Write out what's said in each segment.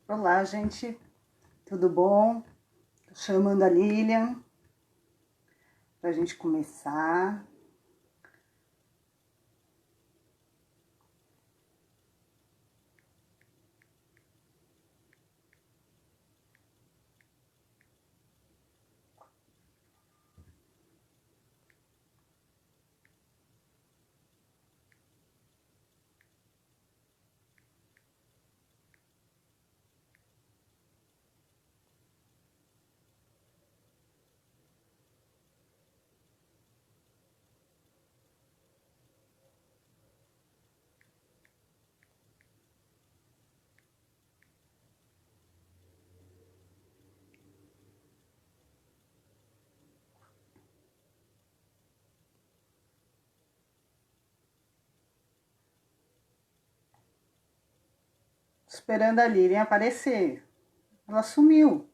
Olá, gente. Tudo bom? Tô chamando a Lilian para a gente começar. Esperando a Lilian aparecer. Ela sumiu.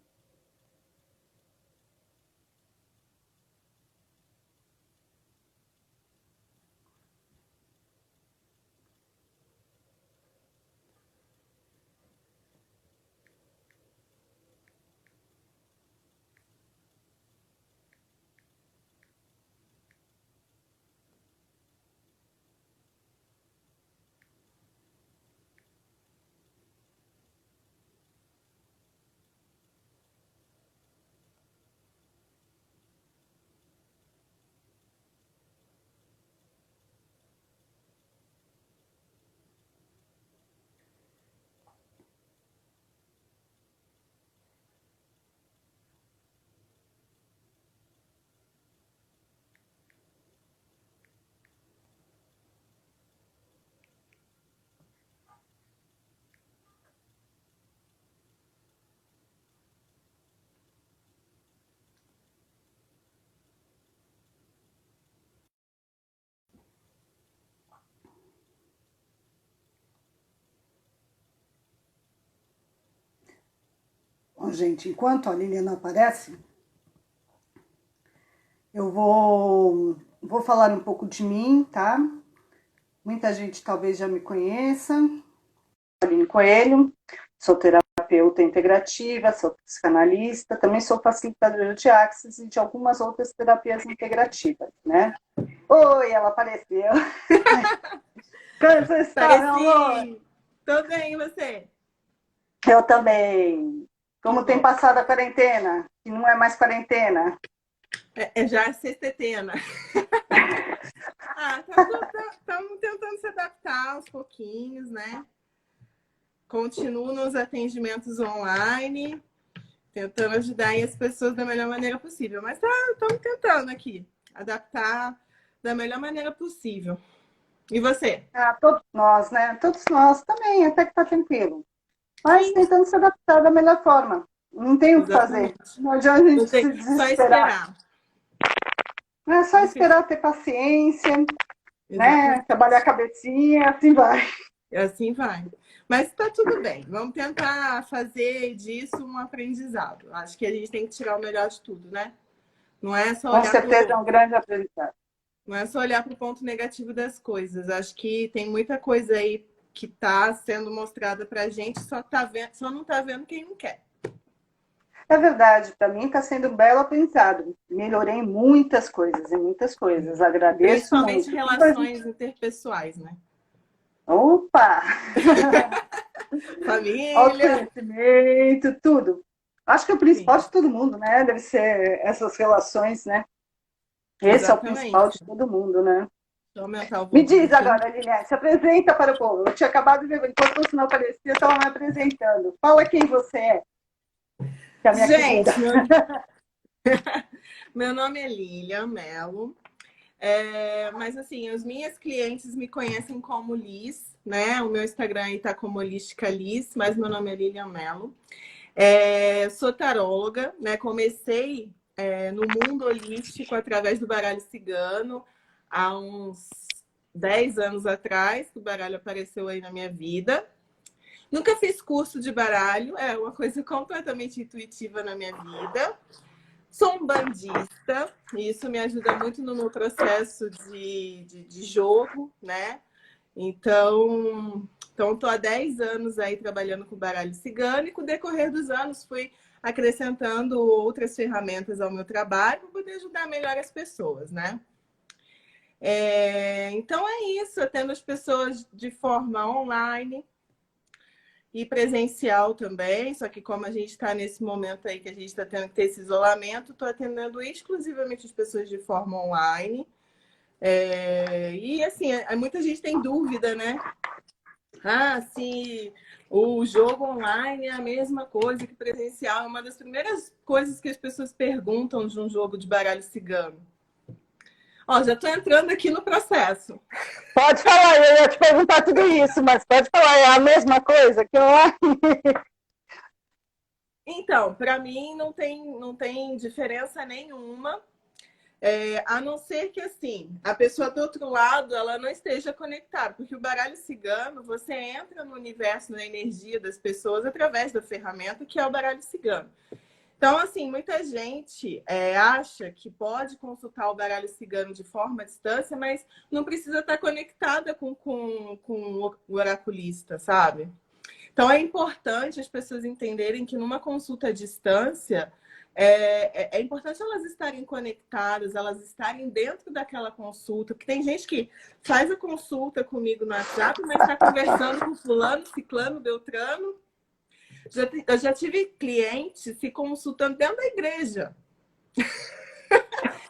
Bom, gente, enquanto a Lilian não aparece, eu vou falar um pouco de mim, tá? Muita gente talvez já me conheça. Aline Coelho, sou terapeuta integrativa, sou psicanalista, também sou facilitadora de Access e de algumas outras terapias integrativas, né? Oi, ela apareceu. Como você está, meu amor? Tô bem, e você? Eu também. Como tem passado a quarentena? Que não é mais quarentena. É já sextetena. Estamos tentando se adaptar aos pouquinhos, né? Continuo nos atendimentos online, tentando ajudar aí as pessoas da melhor maneira possível. Mas estamos tentando aqui adaptar da melhor maneira possível. E você? Todos nós, né? Todos nós também, até que tá tranquilo. Mas Sim, tentando se adaptar da melhor forma. Não tem o que fazer. exatamente. Não adianta a Não gente tem, se só desesperar. esperar. Não é só esperar ter paciência, né? Exatamente. Trabalhar a cabecinha, assim vai. Assim vai. Mas está tudo bem. Vamos tentar fazer disso um aprendizado. Acho que a gente tem que tirar o melhor de tudo, né? Não é só Com olhar certeza é pro, um grande aprendizado. não é só olhar para o ponto negativo das coisas. Acho que tem muita coisa aí que está sendo mostrada para a gente, só não está vendo quem não quer. É verdade, para mim está sendo um belo aprendizado. Melhorei em muitas coisas. Agradeço Principalmente muito. relações interpessoais, né? Opa! Família. Autoconhecimento, tudo. Acho que o principal Sim, de todo mundo, né? Deve ser essas relações, né? Esse é o principal exatamente. de todo mundo, né? Deixa eu aumentar o Me volume diz aqui. agora, Liliane, se apresenta para o povo. Eu tinha acabado de ver, enquanto você não aparecia, eu estava me apresentando. Fala quem você é, que é a minha querida. Gente, meu nome é Lilian Mello. Mas assim, as minhas clientes me conhecem como Liz, né? O meu Instagram aí tá como Holística Liz, mas meu nome é Lilian Mello. Sou taróloga, né? Comecei no mundo holístico através do baralho cigano há uns 10 anos atrás, que o baralho apareceu aí na minha vida. Nunca fiz curso de baralho, é uma coisa completamente intuitiva na minha vida. Sou um bandista, e isso me ajuda muito no meu processo de jogo, né? Então, Então, estou há 10 anos aí trabalhando com baralho cigano e com o decorrer dos anos fui acrescentando outras ferramentas ao meu trabalho para poder ajudar melhor as pessoas, né? Então é isso, atendo as pessoas de forma online e presencial também, só que como a gente está nesse momento aí que a gente está tendo que ter esse isolamento, estou atendendo exclusivamente as pessoas de forma online. E assim, muita gente tem dúvida, né? Ah, se o jogo online é a mesma coisa que presencial. É uma das primeiras coisas que as pessoas perguntam de um jogo de baralho cigano. Ó, já estou entrando aqui no processo. Pode falar, eu ia te perguntar tudo isso, mas pode falar, é a mesma coisa que eu... Então, para mim não tem diferença nenhuma, a não ser que assim, a pessoa do outro lado ela não esteja conectada, porque o baralho cigano, você entra no universo, na energia das pessoas através da ferramenta que é o baralho cigano. Então, assim, muita gente acha que pode consultar o baralho cigano de forma à distância, mas não precisa estar conectada com o oraculista, sabe? Então, é importante as pessoas entenderem que numa consulta à distância, é importante elas estarem conectadas, elas estarem dentro daquela consulta, porque tem gente que faz a consulta comigo no WhatsApp, mas está conversando com fulano, ciclano, beltrano. Eu já tive clientes se consultando dentro da igreja.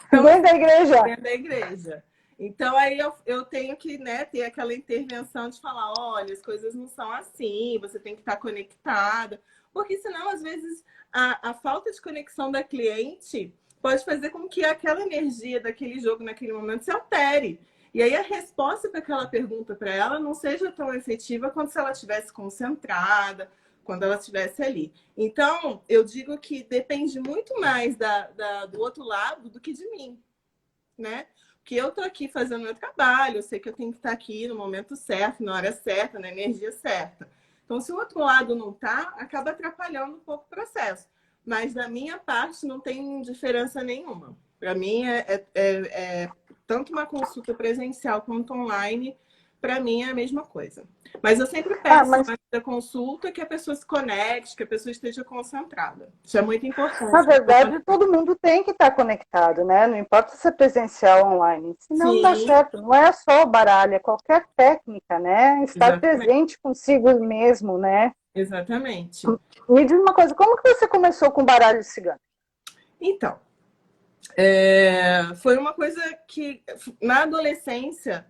Então, dentro da igreja? Dentro da igreja. Então, aí eu tenho que, né, ter aquela intervenção de falar, olha, as coisas não são assim, você tem que estar conectada. Porque senão, às vezes, a falta de conexão da cliente pode fazer com que aquela energia daquele jogo, naquele momento, se altere. E aí a resposta para aquela pergunta para ela não seja tão efetiva quanto se ela estivesse concentrada, quando ela estivesse ali. Então, eu digo que depende muito mais do outro lado do que de mim, né? Porque eu tô aqui fazendo meu trabalho, eu sei que eu tenho que estar aqui no momento certo, na hora certa, na energia certa. Então, se o outro lado não tá, acaba atrapalhando um pouco o processo. Mas da minha parte não tem diferença nenhuma. Para mim é tanto uma consulta presencial quanto online, para mim é a mesma coisa. Mas eu sempre peço antes da consulta que a pessoa se conecte, que a pessoa esteja concentrada. Isso é muito importante. Na verdade, todo mundo tem que estar conectado, né? Não importa se é presencial ou online. Senão não dá certo. Não é só o baralho, é qualquer técnica, né? Estar presente consigo mesmo, né? Exatamente. Me diz uma coisa, como que você começou com baralho cigano? Então, foi uma coisa que, na adolescência,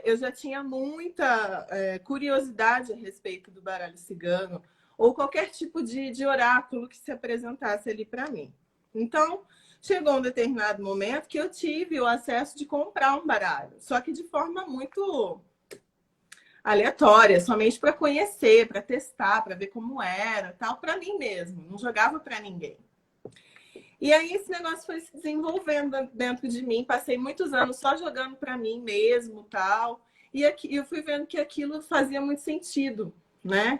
eu já tinha muita curiosidade a respeito do baralho cigano ou qualquer tipo de oráculo que se apresentasse ali para mim. Então, chegou um determinado momento que eu tive o acesso de comprar um baralho, só que de forma muito aleatória, somente para conhecer, para testar, para ver como era, tal, para mim mesmo, não jogava para ninguém. E aí esse negócio foi se desenvolvendo dentro de mim. Passei muitos anos só jogando para mim mesmo, tal. E eu fui vendo que aquilo fazia muito sentido, né?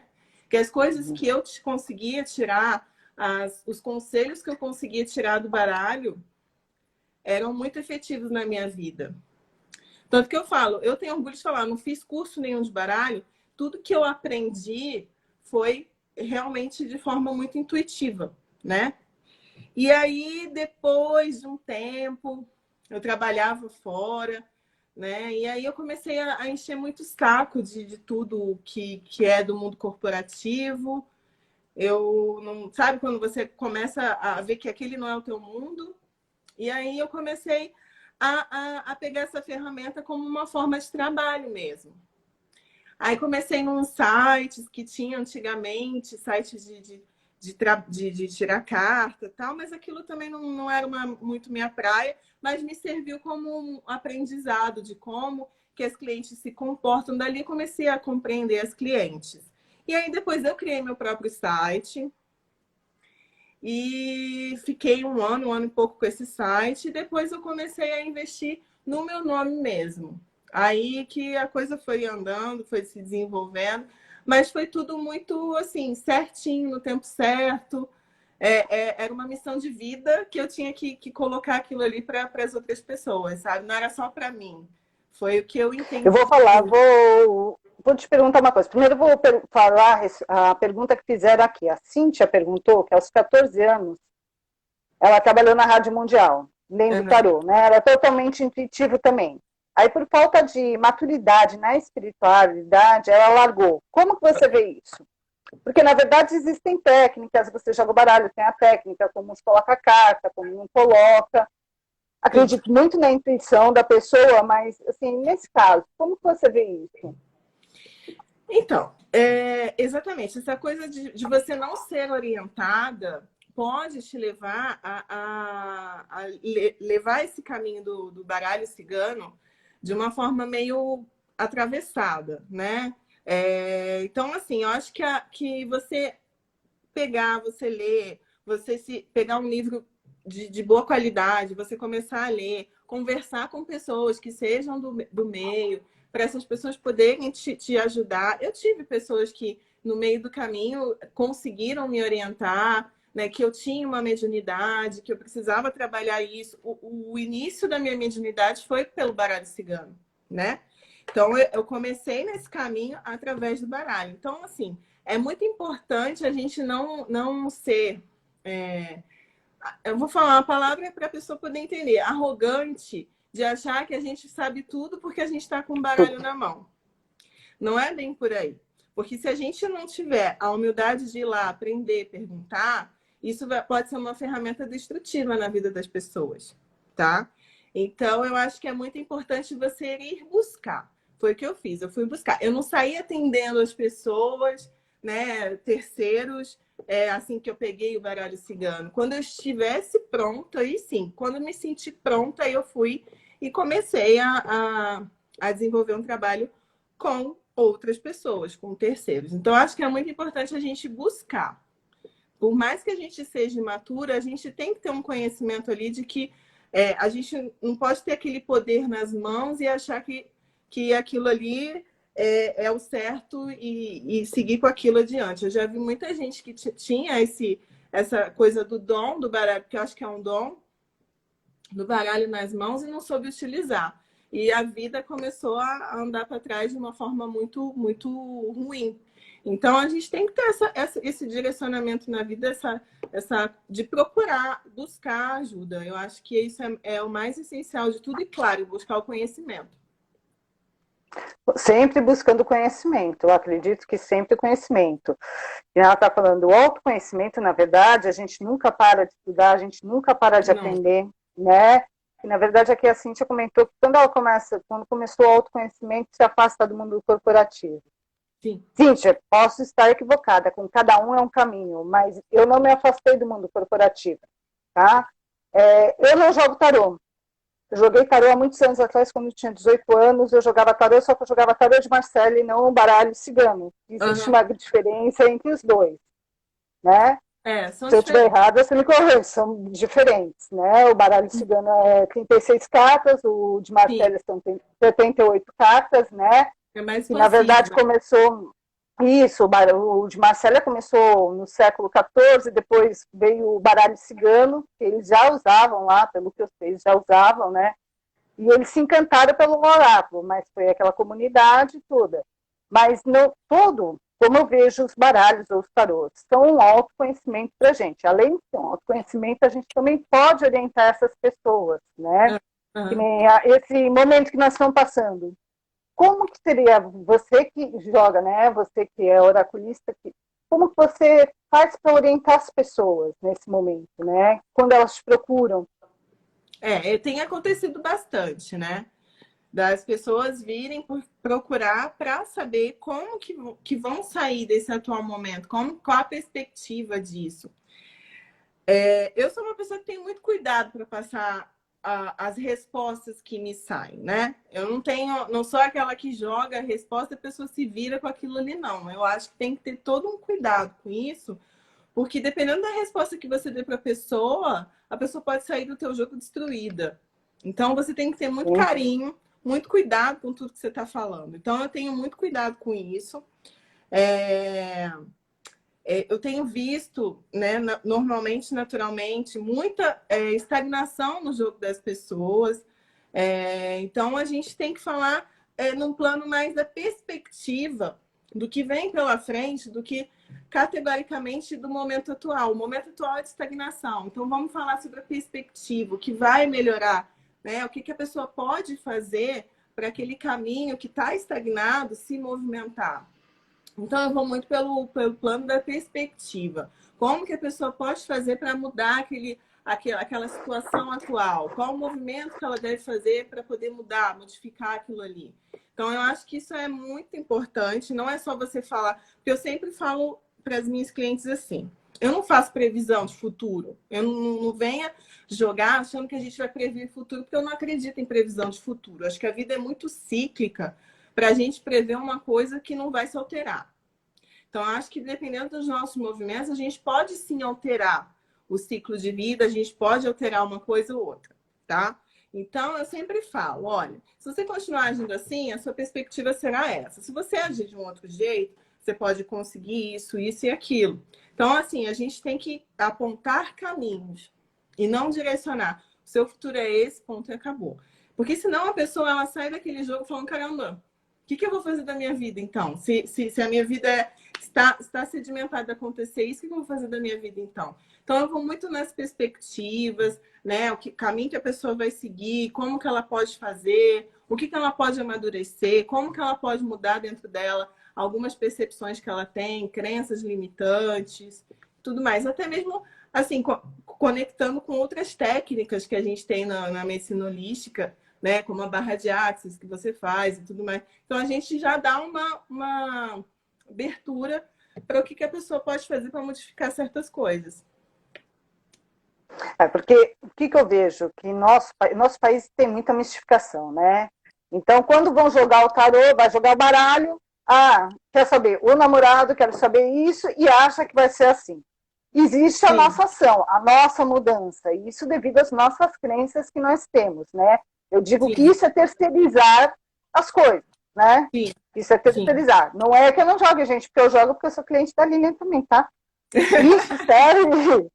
Que as coisas que eu conseguia tirar, os conselhos que eu conseguia tirar do baralho eram muito efetivos na minha vida. Tanto que eu falo, eu tenho orgulho de falar, não fiz curso nenhum de baralho. Tudo que eu aprendi foi realmente de forma muito intuitiva, né? E aí, depois de um tempo, eu trabalhava fora, né? E aí eu comecei a encher muito saco de tudo que é do mundo corporativo. Eu não... Sabe quando você começa a ver que aquele não é o teu mundo? E aí eu comecei a pegar essa ferramenta como uma forma de trabalho mesmo. Aí comecei num sites que tinha antigamente, sites de tirar carta e tal, mas aquilo também não era muito minha praia, mas me serviu como um aprendizado de como que as clientes se comportam. Dali comecei a compreender as clientes. E aí depois eu criei meu próprio site e fiquei um ano e pouco com esse site, e depois eu comecei a investir no meu nome mesmo. Aí que a coisa foi andando, foi se desenvolvendo, mas foi tudo muito assim, certinho, no tempo certo. Era uma missão de vida que eu tinha que colocar aquilo ali para as outras pessoas, sabe? Não era só para mim. Foi o que eu entendi. Eu vou falar, vou te perguntar uma coisa. Primeiro eu vou falar a pergunta que fizeram aqui. A Cíntia perguntou que aos 14 anos ela trabalhou na Rádio Mundial, lendo tarô, né? Ela é totalmente intuitivo também. Aí, por falta de maturidade na espiritualidade, ela largou. Como que você vê isso? Porque, na verdade, existem técnicas. Você joga o baralho, tem a técnica, como uns coloca a carta, como não coloca. Acredito muito na intuição da pessoa, mas, assim, nesse caso, como que você vê isso? Então, exatamente. Essa coisa de você não ser orientada pode te levar a levar esse caminho do baralho cigano de uma forma meio atravessada, né? Então, assim, eu acho que você pegar, você ler, pegar um livro de boa qualidade, você começar a ler, conversar com pessoas que sejam do meio, para essas pessoas poderem te ajudar. Eu tive pessoas que, no meio do caminho, conseguiram me orientar, né, que eu tinha uma mediunidade, que eu precisava trabalhar isso. O início da minha mediunidade foi pelo baralho cigano, né? Então, eu comecei nesse caminho através do baralho. Então, assim, é muito importante a gente não ser... eu vou falar uma palavra para a pessoa poder entender. Arrogante, de achar que a gente sabe tudo porque a gente está com o baralho na mão. Não é bem por aí. Porque se a gente não tiver a humildade de ir lá, aprender, perguntar, isso pode ser uma ferramenta destrutiva na vida das pessoas, tá? Então, eu acho que é muito importante você ir buscar. Foi o que eu fiz, eu fui buscar. Eu não saí atendendo as pessoas, né, terceiros, assim que eu peguei o baralho cigano. Quando eu estivesse pronta, aí sim. Quando eu me senti pronta, aí eu fui e comecei a desenvolver um trabalho com outras pessoas, com terceiros. Então, acho que é muito importante a gente buscar. Por mais que a gente seja imatura, a gente tem que ter um conhecimento ali de que a gente não pode ter aquele poder nas mãos e achar que aquilo ali é o certo e seguir com aquilo adiante. Eu já vi muita gente que tinha essa coisa do dom do baralho, porque eu acho que é um dom do baralho nas mãos e não soube utilizar. E a vida começou a andar para trás de uma forma muito, muito ruim. Então, a gente tem que ter esse direcionamento na vida, de procurar, buscar ajuda. Eu acho que isso é o mais essencial de tudo e, claro, buscar o conhecimento. Sempre buscando conhecimento, eu acredito que sempre conhecimento. E ela está falando, o autoconhecimento, na verdade, a gente nunca para de estudar, a gente nunca para de aprender, né? E, na verdade, aqui a Cíntia comentou que quando começou o autoconhecimento, se afasta do mundo corporativo. Sim. Cíntia, posso estar equivocada, com cada um é um caminho, mas eu não me afastei do mundo corporativo, tá? Eu não jogo tarô. Eu joguei tarô há muitos anos atrás, quando eu tinha 18 anos, eu jogava tarô, só que eu jogava tarô de Marcelo e não o baralho cigano. Existe uma diferença entre os dois, né? Se eu estiver errada, você me corrige, são diferentes, né? O baralho cigano é 36 cartas, o de Marcelo são 78 cartas, né? É mais e, na verdade, começou... Isso, o de Marcelo começou no século XIV, depois veio o baralho cigano, que eles já usavam lá, pelo que eu sei, eles já usavam, né? E eles se encantaram pelo oráculo, mas foi aquela comunidade toda. Mas não, como eu vejo os baralhos ou os tarôs, são um autoconhecimento para a gente. Além de ser um autoconhecimento, a gente também pode orientar essas pessoas, né? Que nem esse momento que nós estamos passando. Como que seria você que joga, né? Você que é oraculista, como que você faz para orientar as pessoas nesse momento, né? Quando elas te procuram? Tem acontecido bastante, né? Das pessoas virem procurar para saber como que vão sair desse atual momento, qual a perspectiva disso. Eu sou uma pessoa que tem muito cuidado para passar as respostas que me saem, né? Eu não sou aquela que joga a resposta e a pessoa se vira com aquilo ali, não. Eu acho que tem que ter todo um cuidado com isso, porque dependendo da resposta que você dê para a pessoa pode sair do teu jogo destruída. Então, você tem que ter muito carinho, muito cuidado com tudo que você está falando. Então, eu tenho muito cuidado com isso. Eu tenho visto, né, normalmente, naturalmente, muita estagnação no jogo das pessoas. Então, a gente tem que falar num plano mais da perspectiva do que vem pela frente, do que categoricamente do momento atual. O momento atual é de estagnação. Então, vamos falar sobre a perspectiva, o que vai melhorar, né? O que a pessoa pode fazer para aquele caminho que está estagnado se movimentar. Então, eu vou muito pelo plano da perspectiva. Como que a pessoa pode fazer para mudar aquela situação atual? Qual o movimento que ela deve fazer para poder mudar, modificar aquilo ali? Então, eu acho que isso é muito importante. Não é só você falar... Porque eu sempre falo para as minhas clientes assim, eu não faço previsão de futuro. Eu não venha jogar achando que a gente vai prever futuro, porque eu não acredito em previsão de futuro. Acho que a vida é muito cíclica para a gente prever uma coisa que não vai se alterar. Então, acho que dependendo dos nossos movimentos, a gente pode sim alterar o ciclo de vida, a gente pode alterar uma coisa ou outra, tá? Então, eu sempre falo, olha, se você continuar agindo assim, a sua perspectiva será essa. Se você agir de um outro jeito, você pode conseguir isso, isso e aquilo. Então, assim, a gente tem que apontar caminhos e não direcionar. O seu futuro é esse, ponto e acabou. Porque senão a pessoa ela sai daquele jogo falando, caramba, o que eu vou fazer da minha vida, então? Se a minha vida está sedimentada a acontecer isso, o que eu vou fazer da minha vida, então? Então, eu vou muito nas perspectivas, né? O caminho que a pessoa vai seguir, como que ela pode fazer, o que ela pode amadurecer, como que ela pode mudar dentro dela algumas percepções que ela tem, crenças limitantes, tudo mais. Até mesmo, assim, conectando com outras técnicas que a gente tem na medicina holística, né? Como a barra de axis que você faz e tudo mais. Então, a gente já dá uma abertura para o que a pessoa pode fazer para modificar certas coisas. Porque o que eu vejo? Que nosso país tem muita mistificação, né? Então, quando vão jogar o tarô, vai jogar o baralho, quer saber, o namorado quer saber isso e acha que vai ser assim. Existe a nossa ação, a nossa mudança, e isso devido às nossas crenças que nós temos, né? Eu digo que isso é terceirizar as coisas, né? Sim. Isso é terceirizar. Sim. Não é que eu não jogue, gente, porque eu jogo porque eu sou cliente da Lilian também, tá? Isso serve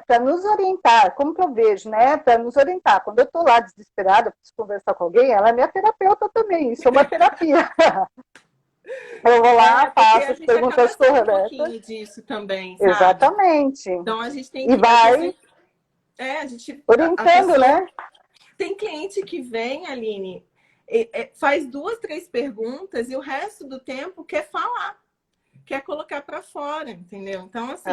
para nos orientar, como que eu vejo, né? Para nos orientar. Quando eu estou lá desesperada, preciso conversar com alguém, ela é minha terapeuta também, isso é uma terapia. Eu vou lá, faço as perguntas corretas. Um pouquinho disso também, sabe? Exatamente. Então a gente tem que... E vai a gente, orientando, pessoa... né? Tem cliente que vem, Aline, faz 2, 3 perguntas e o resto do tempo quer falar, quer colocar para fora, entendeu? Então, assim,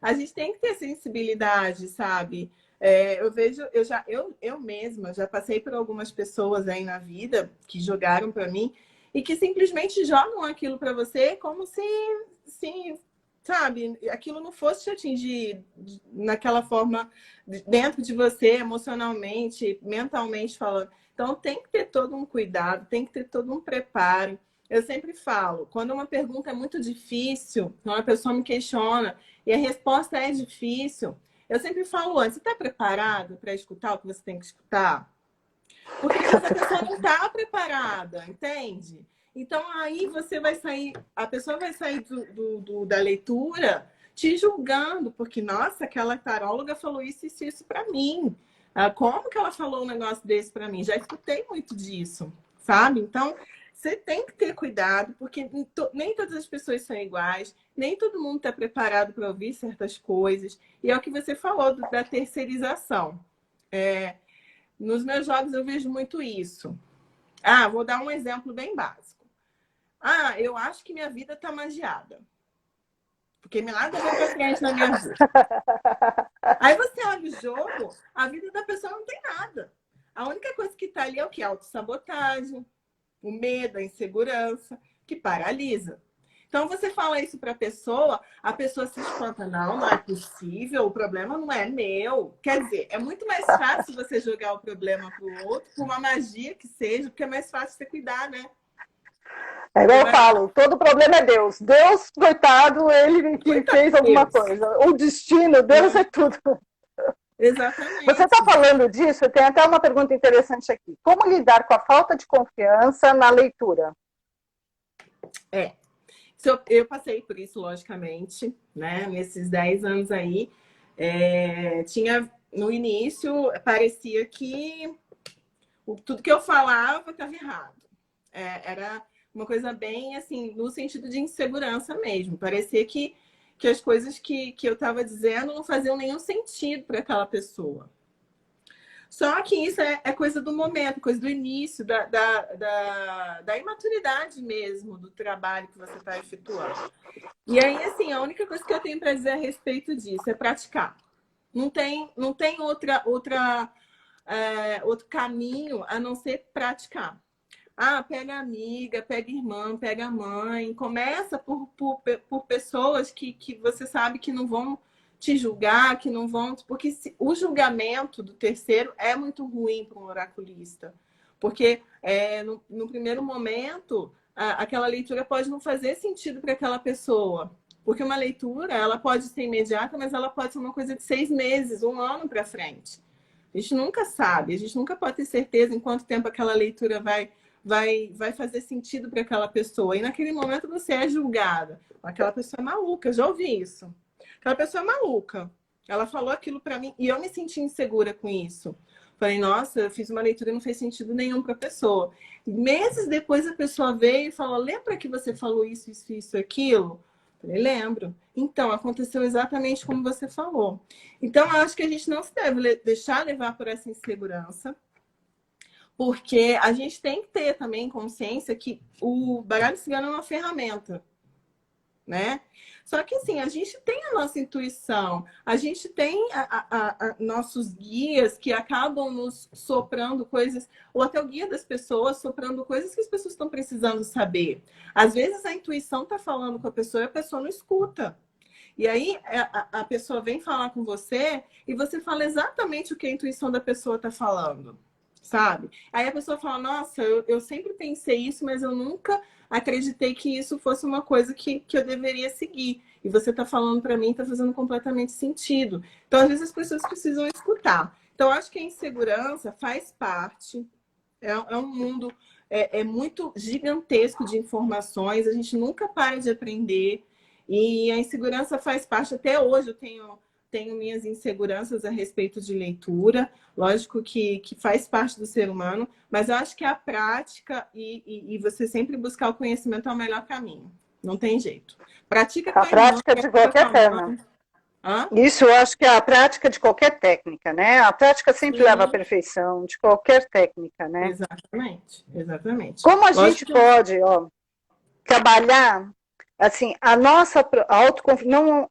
a gente tem que ter sensibilidade, sabe? Eu vejo, eu mesma já passei por algumas pessoas aí na vida que jogaram para mim e que simplesmente jogam aquilo para você como se sabe, aquilo não fosse te atingir naquela forma dentro de você, emocionalmente, mentalmente falando. Então, tem que ter todo um cuidado, tem que ter todo um preparo. Eu sempre falo, quando uma pergunta é muito difícil, quando a pessoa me questiona e a resposta é difícil, eu sempre falo antes, você está preparado para escutar o que você tem que escutar? Porque essa pessoa não está preparada, entende? Então, aí você vai sair, a pessoa vai sair da leitura te julgando, porque, nossa, aquela taróloga falou isso para mim. Como que ela falou um negócio desse para mim? Já escutei muito disso, sabe? Então, você tem que ter cuidado, porque nem todas as pessoas são iguais, nem todo mundo está preparado para ouvir certas coisas. E é o que você falou da terceirização. Nos meus jogos eu vejo muito isso. Vou dar um exemplo bem básico. Eu acho que minha vida tá magiada. Porque nada vai pra frente na minha vida. Aí você olha o jogo, a vida da pessoa não tem nada. A única coisa que tá ali é o quê? A autossabotagem, o medo, a insegurança, que paralisa. Então, você fala isso para a pessoa se espanta. Não é possível, o problema não é meu. Quer dizer, é muito mais fácil você jogar o problema para o outro, por uma magia que seja, porque é mais fácil você cuidar, né? Eu falo, todo problema é Deus. Deus, coitado, ele que fez alguma coisa. O destino, Deus é tudo. Exatamente. Você está falando disso, tem até uma pergunta interessante aqui. Como lidar com a falta de confiança na leitura? Eu passei por isso, logicamente, né? Nesses 10 anos aí. No início, parecia que tudo que eu falava estava errado. Era uma coisa bem, assim, no sentido de insegurança mesmo. Parecia que as coisas que eu estava dizendo não faziam nenhum sentido para aquela pessoa. Só que isso é coisa do momento, coisa do início, da imaturidade mesmo do trabalho que você está efetuando. E aí, assim, a única coisa que eu tenho para dizer a respeito disso é praticar. Não tem outro caminho a não ser praticar. Pega a amiga, pega a irmã, pega a mãe. Começa por pessoas que você sabe que não vão te julgar, que não vão... Porque o julgamento do terceiro é muito ruim para um oraculista. Porque no primeiro momento, aquela leitura pode não fazer sentido para aquela pessoa. Porque uma leitura, ela pode ser imediata, mas ela pode ser uma coisa de 6 meses, 1 ano para frente. A gente nunca sabe, a gente nunca pode ter certeza em quanto tempo aquela leitura vai fazer sentido para aquela pessoa. E naquele momento você é julgada. Aquela pessoa é maluca, eu já ouvi isso. Aquela pessoa é maluca. Ela falou aquilo para mim e eu me senti insegura com isso. Falei, nossa, eu fiz uma leitura e não fez sentido nenhum para a pessoa. Meses depois a pessoa veio e falou, lembra que você falou isso, aquilo? Falei, lembro. Então, aconteceu exatamente como você falou. Então, eu acho que a gente não se deve deixar levar por essa insegurança, porque a gente tem que ter também consciência que o baralho cigano é uma ferramenta, né? Só que, assim, a gente tem a nossa intuição, a gente tem nossos guias que acabam nos soprando coisas, ou até o guia das pessoas soprando coisas que as pessoas estão precisando saber. Às vezes a intuição está falando com a pessoa e a pessoa não escuta. E aí a pessoa vem falar com você e você fala exatamente o que a intuição da pessoa está falando, sabe? Aí a pessoa fala, nossa, eu sempre pensei isso, mas eu nunca acreditei que isso fosse uma coisa que eu deveria seguir. E você está falando para mim, está fazendo completamente sentido. Então, às vezes, as pessoas precisam escutar. Então, acho que a insegurança faz parte. É um mundo muito gigantesco de informações. A gente nunca para de aprender. E a insegurança faz parte. Até hoje eu tenho minhas inseguranças a respeito de leitura. Lógico que faz parte do ser humano, mas eu acho que a prática e você sempre buscar o conhecimento é o melhor caminho. Não tem jeito. Pratica com A prática de qualquer tema. Isso eu acho que é a prática de qualquer técnica, né? A prática sempre leva à perfeição, de qualquer técnica, né? Exatamente, exatamente. Como a gente pode, trabalhar... Assim, a nossa autoconfiança...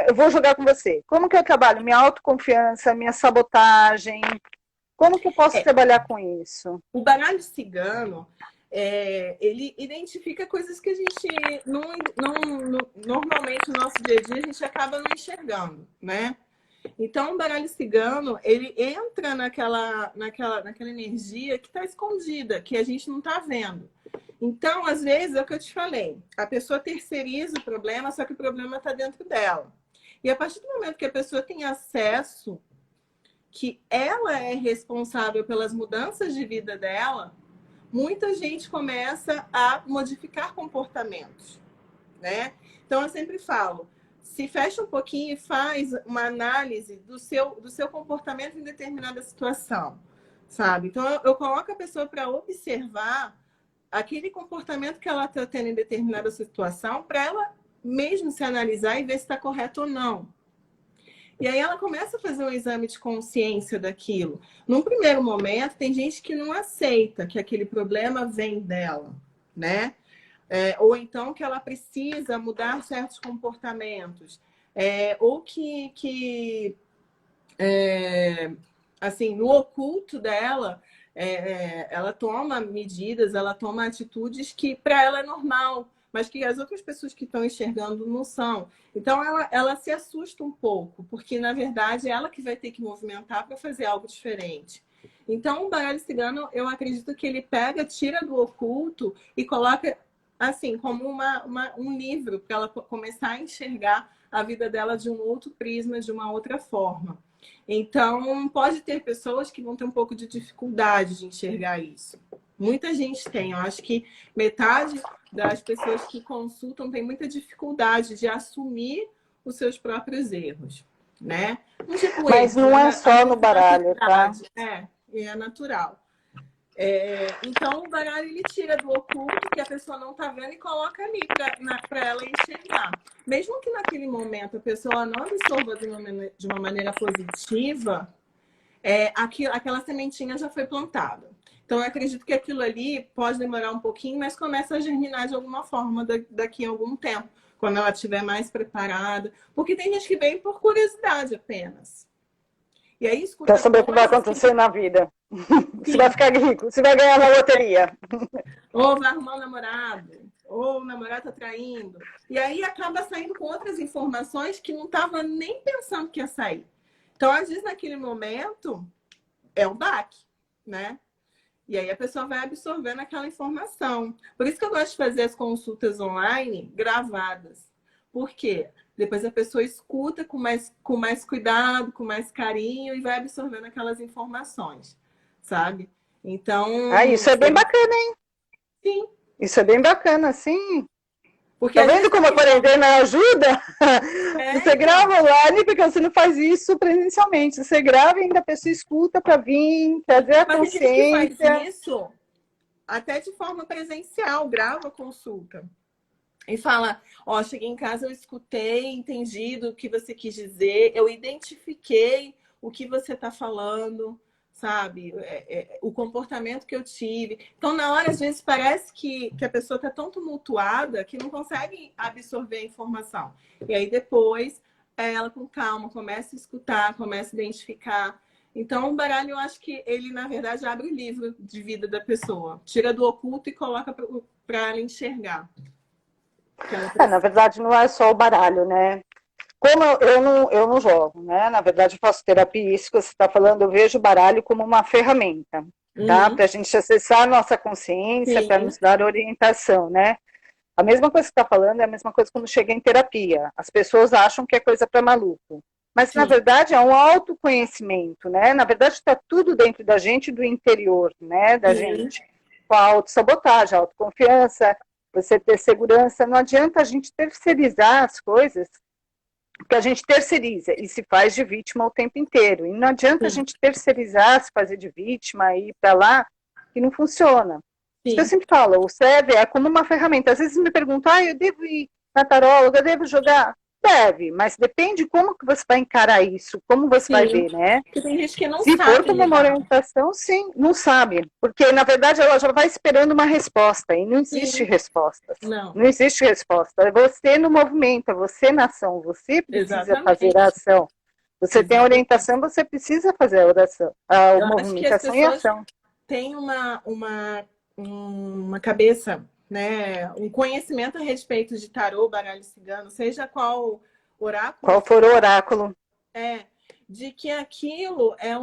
eu vou jogar com você. Como que eu trabalho minha autoconfiança, minha sabotagem? Como que eu posso trabalhar com isso? O baralho cigano, ele identifica coisas que a gente normalmente no nosso dia a dia a gente acaba não enxergando, né? Então, o baralho cigano, ele entra naquela energia que está escondida, que a gente não está vendo. Então, às vezes, é o que eu te falei. A pessoa terceiriza o problema, só que o problema está dentro dela. E a partir do momento que a pessoa tem acesso, que ela é responsável pelas mudanças de vida dela, muita gente começa a modificar comportamentos, né? Então, eu sempre falo, se fecha um pouquinho e faz uma análise do seu comportamento em determinada situação, sabe? Então, eu coloco a pessoa para observar aquele comportamento que ela está tendo em determinada situação, para ela mesmo se analisar e ver se está correto ou não. E aí ela começa a fazer um exame de consciência daquilo. Num primeiro momento, tem gente que não aceita que aquele problema vem dela, né? Ou então que ela precisa mudar certos comportamentos. Ou que assim, no oculto dela, ela toma medidas, ela toma atitudes que para ela é normal, mas que as outras pessoas que estão enxergando não são. Então, ela se assusta um pouco, porque, na verdade, é ela que vai ter que movimentar para fazer algo diferente. Então, o baralho cigano, eu acredito que ele pega, tira do oculto e coloca, assim, como um livro, para ela começar a enxergar a vida dela de um outro prisma, de uma outra forma. Então, pode ter pessoas que vão ter um pouco de dificuldade de enxergar isso. Muita gente tem. Eu acho que metade das pessoas que consultam tem muita dificuldade de assumir os seus próprios erros, né? Mas não é só no baralho, tá? É natural. Então, o baralho ele tira do oculto que a pessoa não está vendo e coloca ali para ela enxergar. Mesmo que naquele momento a pessoa não absorva de uma maneira positiva, aquela sementinha já foi plantada. Então, eu acredito que aquilo ali pode demorar um pouquinho, mas começa a germinar de alguma forma daqui a algum tempo, quando ela estiver mais preparada. Porque tem gente que vem por curiosidade apenas. E aí escuta Quer saber o que vai acontecer na vida. Você vai ficar rico, você vai ganhar na loteria. Ou vai arrumar um namorado, ou o namorado tá traindo. E aí acaba saindo com outras informações que não estava nem pensando que ia sair. Então, às vezes, naquele momento, é um baque, né? E aí a pessoa vai absorvendo aquela informação. Por isso que eu gosto de fazer as consultas online gravadas. Por quê? Depois a pessoa escuta com mais cuidado, com mais carinho e vai absorvendo aquelas informações, sabe? Então... Isso é bem bacana, hein? Sim. Isso é bem bacana, sim. Porque tá vendo como a quarentena ajuda? Você grava online porque você não faz isso presencialmente. Você grava e ainda a pessoa escuta para vir, trazer a consciência. Tem gente que faz isso até de forma presencial, grava a consulta. E fala, cheguei em casa, eu escutei, entendi do que você quis dizer, eu identifiquei o que você está falando, sabe? O comportamento que eu tive. Então, na hora, às vezes, parece que a pessoa está tão tumultuada que não consegue absorver a informação. E aí, depois, ela com calma começa a escutar, começa a identificar. Então, o baralho, eu acho que ele, na verdade, abre o livro de vida da pessoa. Tira do oculto e coloca para ela enxergar. Na verdade, não é só o baralho, né? Como eu não jogo, né? Na verdade, eu faço terapia, isso que você está falando, eu vejo o baralho como uma ferramenta, tá? Para a gente acessar a nossa consciência, para nos dar orientação, né? A mesma coisa que você está falando é a mesma coisa quando chega em terapia. As pessoas acham que é coisa para maluco. Mas, na verdade, é um autoconhecimento, né? Na verdade, está tudo dentro da gente, do interior, né? Da gente. Com a autossabotagem, a autoconfiança, você ter segurança. Não adianta a gente terceirizar as coisas, porque a gente terceiriza e se faz de vítima o tempo inteiro. E não adianta a gente terceirizar, se fazer de vítima e ir para lá, que não funciona. Isso que eu sempre falo, o CEV é como uma ferramenta. Às vezes me perguntam, eu devo ir na taróloga, eu devo jogar? Deve, mas depende como que você vai encarar isso, como você vai ver, né? Porque tem gente que não Se sabe. Se for como uma orientação, sim, não sabe. Porque, na verdade, ela já vai esperando uma resposta, e não existe respostas. Não existe resposta. É você no movimento, é você na ação, você precisa fazer a ação. Você tem a orientação, você precisa fazer a oração, a movimentação e a ação. Tem uma cabeça, né, um conhecimento a respeito de tarô, baralho cigano, seja qual oráculo. Qual for o oráculo. De que aquilo é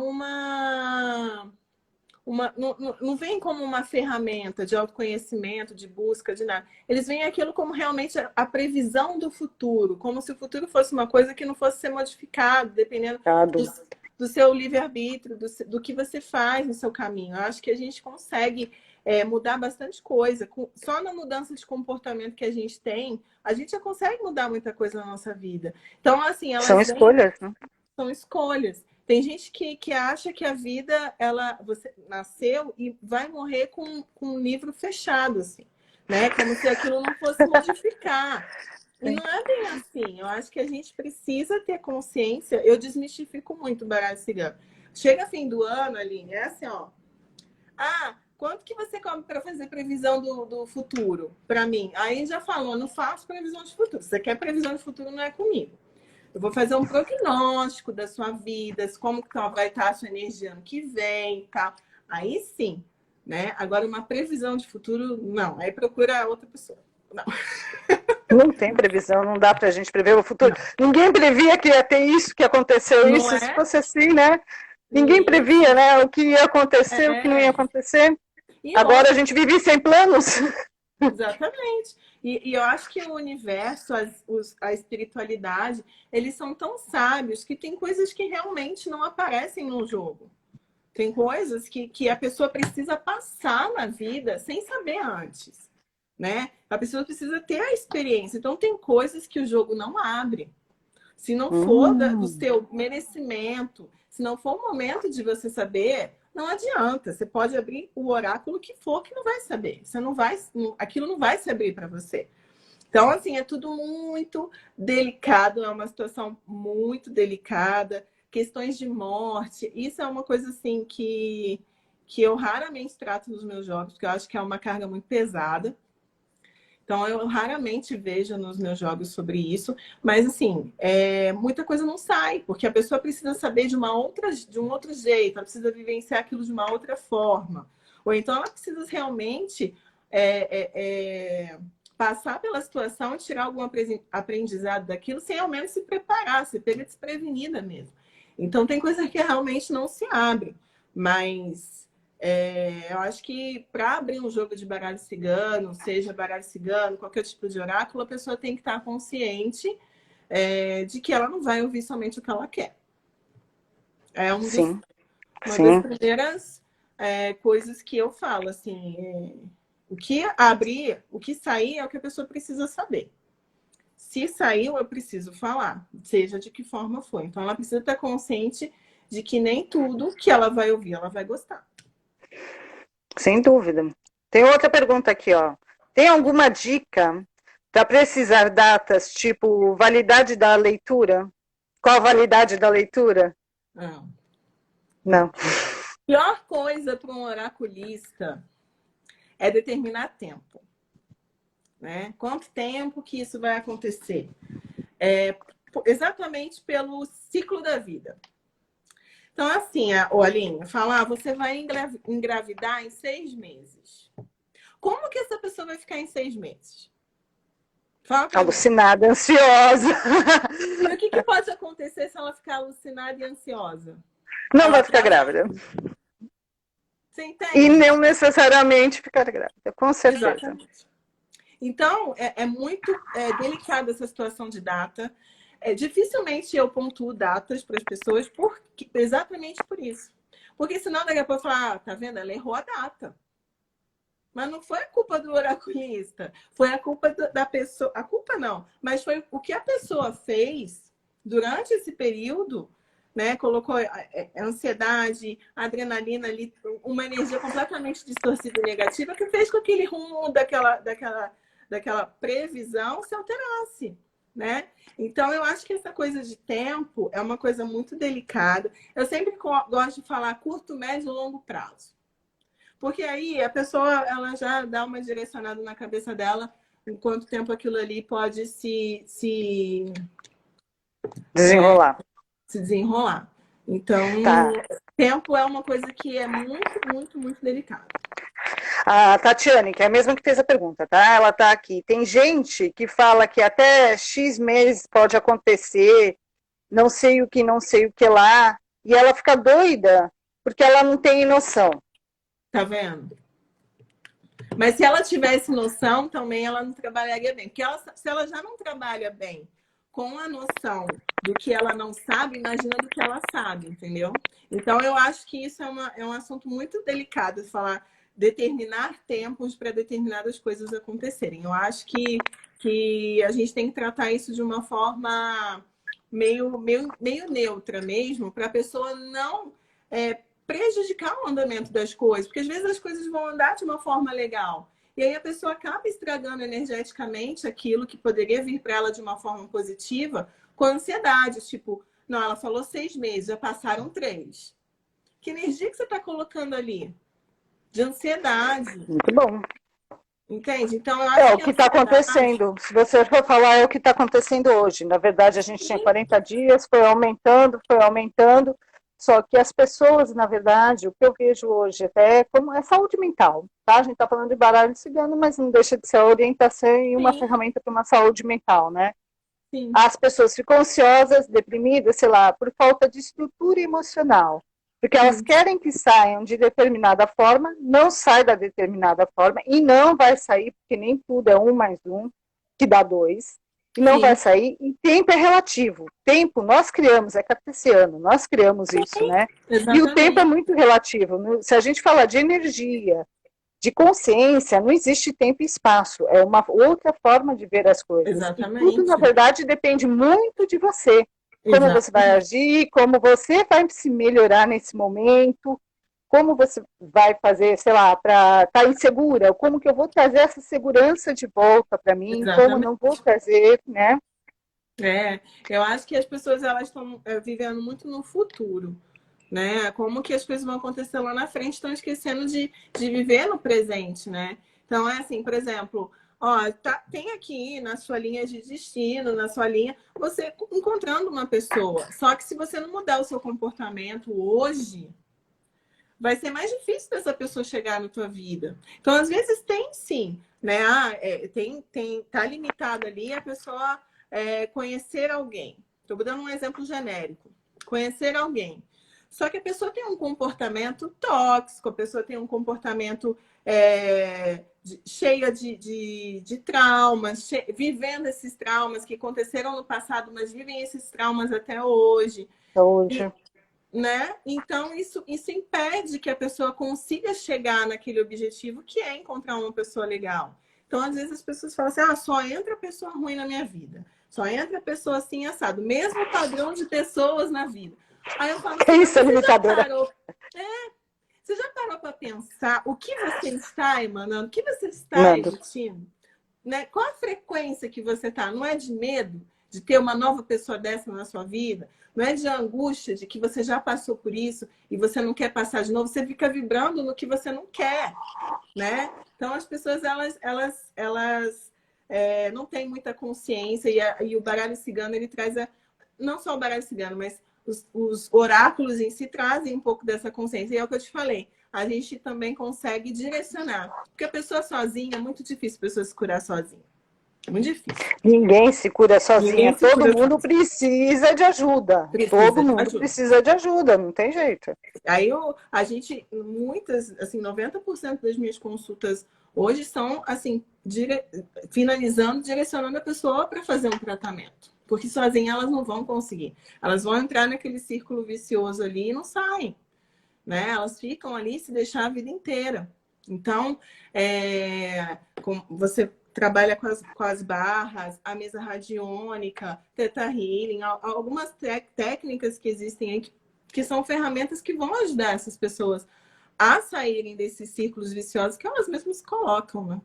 não vem como uma ferramenta de autoconhecimento, de busca, de nada. Eles veem aquilo como realmente a previsão do futuro, como se o futuro fosse uma coisa que não fosse ser modificado, dependendo do seu livre-arbítrio, do que você faz no seu caminho. Eu acho que a gente consegue mudar bastante coisa. Só na mudança de comportamento que a gente tem, a gente já consegue mudar muita coisa na nossa vida. Então, assim, são escolhas, né? São escolhas. Tem gente que acha que a vida, você nasceu e vai morrer com um livro fechado, assim, né? Como se aquilo não fosse modificar. E não é bem assim. Eu acho que a gente precisa ter consciência. Eu desmistifico muito o baralho cigano. Chega fim do ano, Aline, é assim, ó. Quanto que você come para fazer previsão do futuro? Para mim. Aí já falou, não faço previsão de futuro. Se você quer previsão de futuro, não é comigo. Eu vou fazer um prognóstico da sua vida, como que vai estar a sua energia ano que vem e tal. Aí sim, né? Agora, uma previsão de futuro, não. Aí procura outra pessoa. Não. Não tem previsão, não dá pra gente prever o futuro. Não. Ninguém previa que ia ter isso, que aconteceu não isso. Se fosse assim, né? Ninguém previa, né? O que ia acontecer, o que não ia acontecer. E agora a gente vive sem planos. Exatamente. E eu acho que o universo, a espiritualidade, eles são tão sábios que tem coisas que realmente não aparecem no jogo. Tem coisas que a pessoa precisa passar na vida sem saber antes, né? A pessoa precisa ter a experiência. Então, tem coisas que o jogo não abre. Se não for do seu merecimento, se não for o momento de você saber, não adianta. Você pode abrir o oráculo que for, que não vai saber. Você não vai, aquilo não vai se abrir para você. Então, assim, é tudo muito delicado, é uma situação muito delicada. Questões de morte, isso é uma coisa, assim, que eu raramente trato nos meus jogos, porque eu acho que é uma carga muito pesada. Então, eu raramente vejo nos meus jogos sobre isso. Mas, assim, muita coisa não sai, porque a pessoa precisa saber de um outro jeito, ela precisa vivenciar aquilo de uma outra forma. Ou então ela precisa realmente passar pela situação e tirar algum aprendizado daquilo sem ao menos se preparar, se pega desprevenida mesmo. Então, tem coisa que realmente não se abre. Mas eu acho que para abrir um jogo de baralho cigano, seja baralho cigano, qualquer tipo de oráculo, a pessoa tem que estar consciente de que ela não vai ouvir somente o que ela quer. É uma das primeiras coisas que eu falo, assim, o que abrir, o que sair é o que a pessoa precisa saber. Se saiu, eu preciso falar, seja de que forma for. Então, ela precisa estar consciente de que nem tudo que ela vai ouvir, ela vai gostar. Sem dúvida. Tem outra pergunta aqui, ó. Tem alguma dica para precisar datas, tipo validade da leitura? Qual a validade da leitura? Não. Pior coisa para um oraculista é determinar tempo. Né? Quanto tempo que isso vai acontecer? Exatamente pelo ciclo da vida. Então, assim, o Aline fala, você vai engravidar em 6 meses. Como que essa pessoa vai ficar em 6 meses? Alucinada, ansiosa. E o que pode acontecer se ela ficar alucinada e ansiosa? Não vai ficar grávida. Você entende? E não necessariamente ficar grávida, com certeza. Exatamente. Então, é muito delicada essa situação de data. Dificilmente eu pontuo datas para as pessoas exatamente por isso. Porque senão daqui a pouco eu falo, tá vendo? Ela errou a data. Mas não foi a culpa do oraculista. Foi a culpa da pessoa. A culpa não, mas foi o que a pessoa fez durante esse período, né? Colocou ansiedade, adrenalina ali, uma energia completamente distorcida e negativa que fez com que aquele rumo daquela previsão se alterasse. Né? Então, eu acho que essa coisa de tempo é uma coisa muito delicada. Eu sempre gosto de falar curto, médio e longo prazo. Porque aí a pessoa ela já dá uma direcionada na cabeça dela em quanto tempo aquilo ali pode se desenrolar. Se desenrolar. Então, tempo é uma coisa que é muito, muito, muito delicada. A Tatiane, que é a mesma que fez a pergunta, tá? Ela tá aqui. Tem gente que fala que até X meses pode acontecer, não sei o que lá, e ela fica doida porque ela não tem noção. Tá vendo? Mas se ela tivesse noção, também ela não trabalharia bem. Porque se ela já não trabalha bem com a noção do que ela não sabe, imagina do que ela sabe, entendeu? Então, eu acho que isso é um assunto muito delicado, falar determinar tempos para determinadas coisas acontecerem. Eu acho que a gente tem que tratar isso de uma forma meio neutra mesmo, para a pessoa não prejudicar o andamento das coisas, porque às vezes as coisas vão andar de uma forma legal. E aí a pessoa acaba estragando energeticamente aquilo que poderia vir para ela de uma forma positiva com ansiedade. Tipo, não, ela falou 6 meses, já passaram 3. Que energia que você está colocando ali? De ansiedade. Muito bom. Entende? Então, eu acho o que está acontecendo. Se você for falar, é o que está acontecendo hoje. Na verdade, a gente tinha 40 dias, foi aumentando. Só que as pessoas, na verdade, o que eu vejo hoje é como é saúde mental, tá? A gente está falando de baralho cigano, mas não deixa de ser a orientação e uma ferramenta para uma saúde mental, né? Sim. As pessoas ficam ansiosas, deprimidas, sei lá, por falta de estrutura emocional. Porque elas querem que saiam de determinada forma, não sai da determinada forma, e não vai sair, porque nem tudo é 1 mais 1, que dá 2. E não vai sair, e tempo é relativo. Tempo, nós criamos, é cartesiano, nós criamos isso, né? Exatamente. E o tempo é muito relativo. Se a gente falar de energia, de consciência, não existe tempo e espaço. É uma outra forma de ver as coisas. Exatamente. E tudo, na verdade, depende muito de você. Como você vai agir, como você vai se melhorar nesse momento. como você vai fazer, sei lá, para estar insegura, como que eu vou trazer essa segurança de volta para mim, como Exatamente. não vou trazer, né? Eu acho que as pessoas elas estão vivendo muito no futuro, né? Como que as coisas vão acontecer lá na frente, estão esquecendo de viver no presente, né? Então, é assim, por exemplo, ó, tem aqui na sua linha de destino, na sua linha, você encontrando uma pessoa. Só que se você não mudar o seu comportamento hoje, vai ser mais difícil dessa pessoa chegar na tua vida. Então, às vezes tem sim, né? Tá limitado ali a pessoa conhecer alguém. Estou dando um exemplo genérico. Conhecer alguém. Só que a pessoa tem um comportamento tóxico, a pessoa tem um comportamento cheia de traumas, vivendo esses traumas que aconteceram no passado, mas vivem esses traumas até hoje. Hoje. Né? Então, isso impede que a pessoa consiga chegar naquele objetivo que é encontrar uma pessoa legal. Então, às vezes as pessoas falam assim, só entra pessoa ruim na minha vida. Só entra pessoa assim, assado. Mesmo padrão de pessoas na vida. Aí eu falo assim, Isso é limitadora. Você já parou para pensar o que você está emanando? O que você está emitindo? Né? Qual a frequência que você está? Não é de medo de ter uma nova pessoa dessa na sua vida? Não é de angústia de que você já passou por isso e você não quer passar de novo? Você fica vibrando no que você não quer, né? Então, as pessoas, elas não têm muita consciência e o baralho cigano, ele traz não só o baralho cigano, mas os oráculos em si trazem um pouco dessa consciência. E é o que eu te falei. A gente também consegue direcionar. Porque a pessoa sozinha, é muito difícil a pessoa se curar sozinha. É muito difícil. Ninguém se cura sozinha. Todo mundo sozinha. precisa de ajuda. Todo mundo precisa de ajuda, não tem jeito. Aí a gente, muitas, assim, 90% das minhas consultas hoje são, assim, finalizando, direcionando a pessoa para fazer um tratamento. Porque sozinha elas não vão conseguir. Elas vão entrar naquele círculo vicioso ali e não saem. Né? Elas ficam ali se deixar a vida inteira. Então, você trabalha com as barras, a mesa radiônica, Theta Healing, algumas técnicas que existem aí que são ferramentas que vão ajudar essas pessoas a saírem desses círculos viciosos que elas mesmas colocam, né?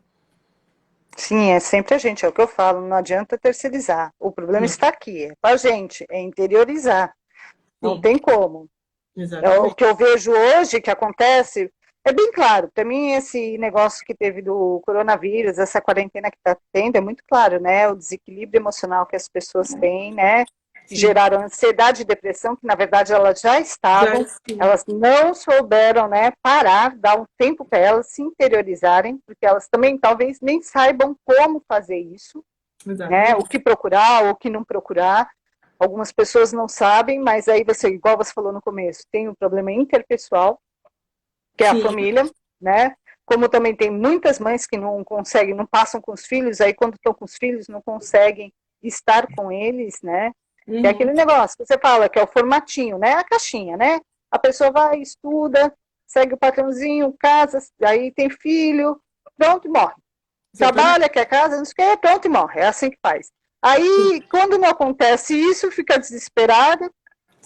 Sim, é sempre a gente, é o que eu falo, não adianta terceirizar. O problema está aqui, é com a gente, é interiorizar. Não tem como. Exatamente. O que eu vejo hoje que acontece é bem claro. Para mim, esse negócio que teve do coronavírus, essa quarentena que está tendo, é muito claro, né? O desequilíbrio emocional que as pessoas têm, né? Sim. Geraram ansiedade e depressão, que na verdade elas já estavam, elas não souberam, né, parar, dar um tempo para elas se interiorizarem, porque elas também talvez nem saibam como fazer isso, né? O que procurar, ou o que não procurar. Algumas pessoas não sabem, mas aí você, igual você falou no começo, tem um problema interpessoal, que é a família, né? Como também tem muitas mães que não conseguem, não passam com os filhos, aí quando estão com os filhos não conseguem estar com eles, né? É aquele negócio que você fala, que é o formatinho, né? A caixinha, né? A pessoa vai, estuda, segue o patrãozinho, casa, aí tem filho, pronto e morre. Trabalha, quer casa, não sei o que, pronto e morre. É assim que faz. Aí, quando não acontece isso, fica desesperada.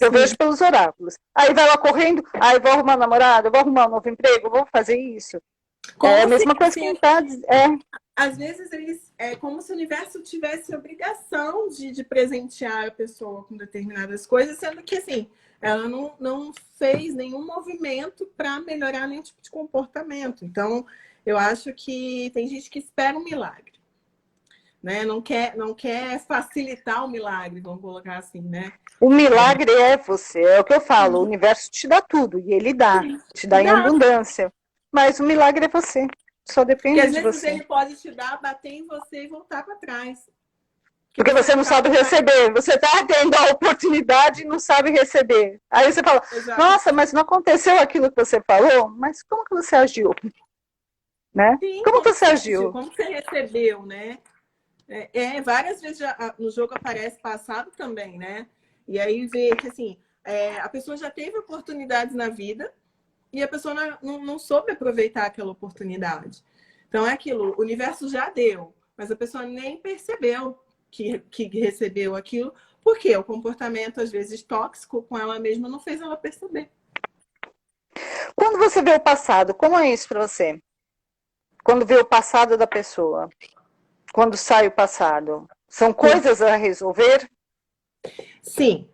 Eu vejo pelos oráculos. Aí vai lá correndo, aí vou arrumar namorada, vou arrumar um novo emprego, vou fazer isso. É a mesma coisa que está... Às vezes, é como se o universo tivesse obrigação de presentear a pessoa com determinadas coisas, sendo que, assim, ela não fez nenhum movimento para melhorar nenhum tipo de comportamento. Então, eu acho que tem gente que espera um milagre. Né? Não quer facilitar o milagre, vamos colocar assim, né? O milagre é você, é o que eu falo, o universo te dá tudo, e ele dá, te dá em abundância. Mas o milagre é você, só depende de você. Porque às vezes ele pode te dar, bater em você e voltar para trás. Porque você não sabe receber, você está tendo a oportunidade e não sabe receber. Aí você fala, nossa, mas não aconteceu aquilo que você falou, mas como que você agiu? Né? Sim, como você agiu? Como você recebeu, né? Várias vezes no jogo aparece passado também, né? E aí vê que, assim, a pessoa já teve oportunidades na vida e a pessoa não soube aproveitar aquela oportunidade. Então, é aquilo, o universo já deu, mas a pessoa nem percebeu que recebeu aquilo, porque o comportamento, às vezes, tóxico com ela mesma não fez ela perceber. Quando você vê o passado, como é isso para você? Quando vê o passado da pessoa? Quando sai o passado? São coisas a resolver? Sim,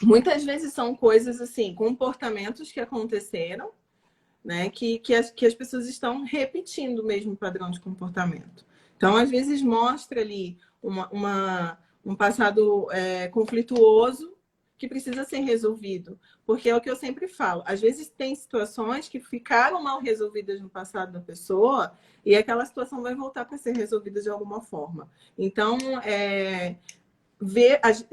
muitas vezes são coisas assim, comportamentos que aconteceram, né? Que as pessoas estão repetindo o mesmo padrão de comportamento. Então, às vezes, mostra ali um passado conflituoso que precisa ser resolvido. Porque é o que eu sempre falo. Às vezes, tem situações que ficaram mal resolvidas no passado da pessoa e aquela situação vai voltar para ser resolvida de alguma forma. Então,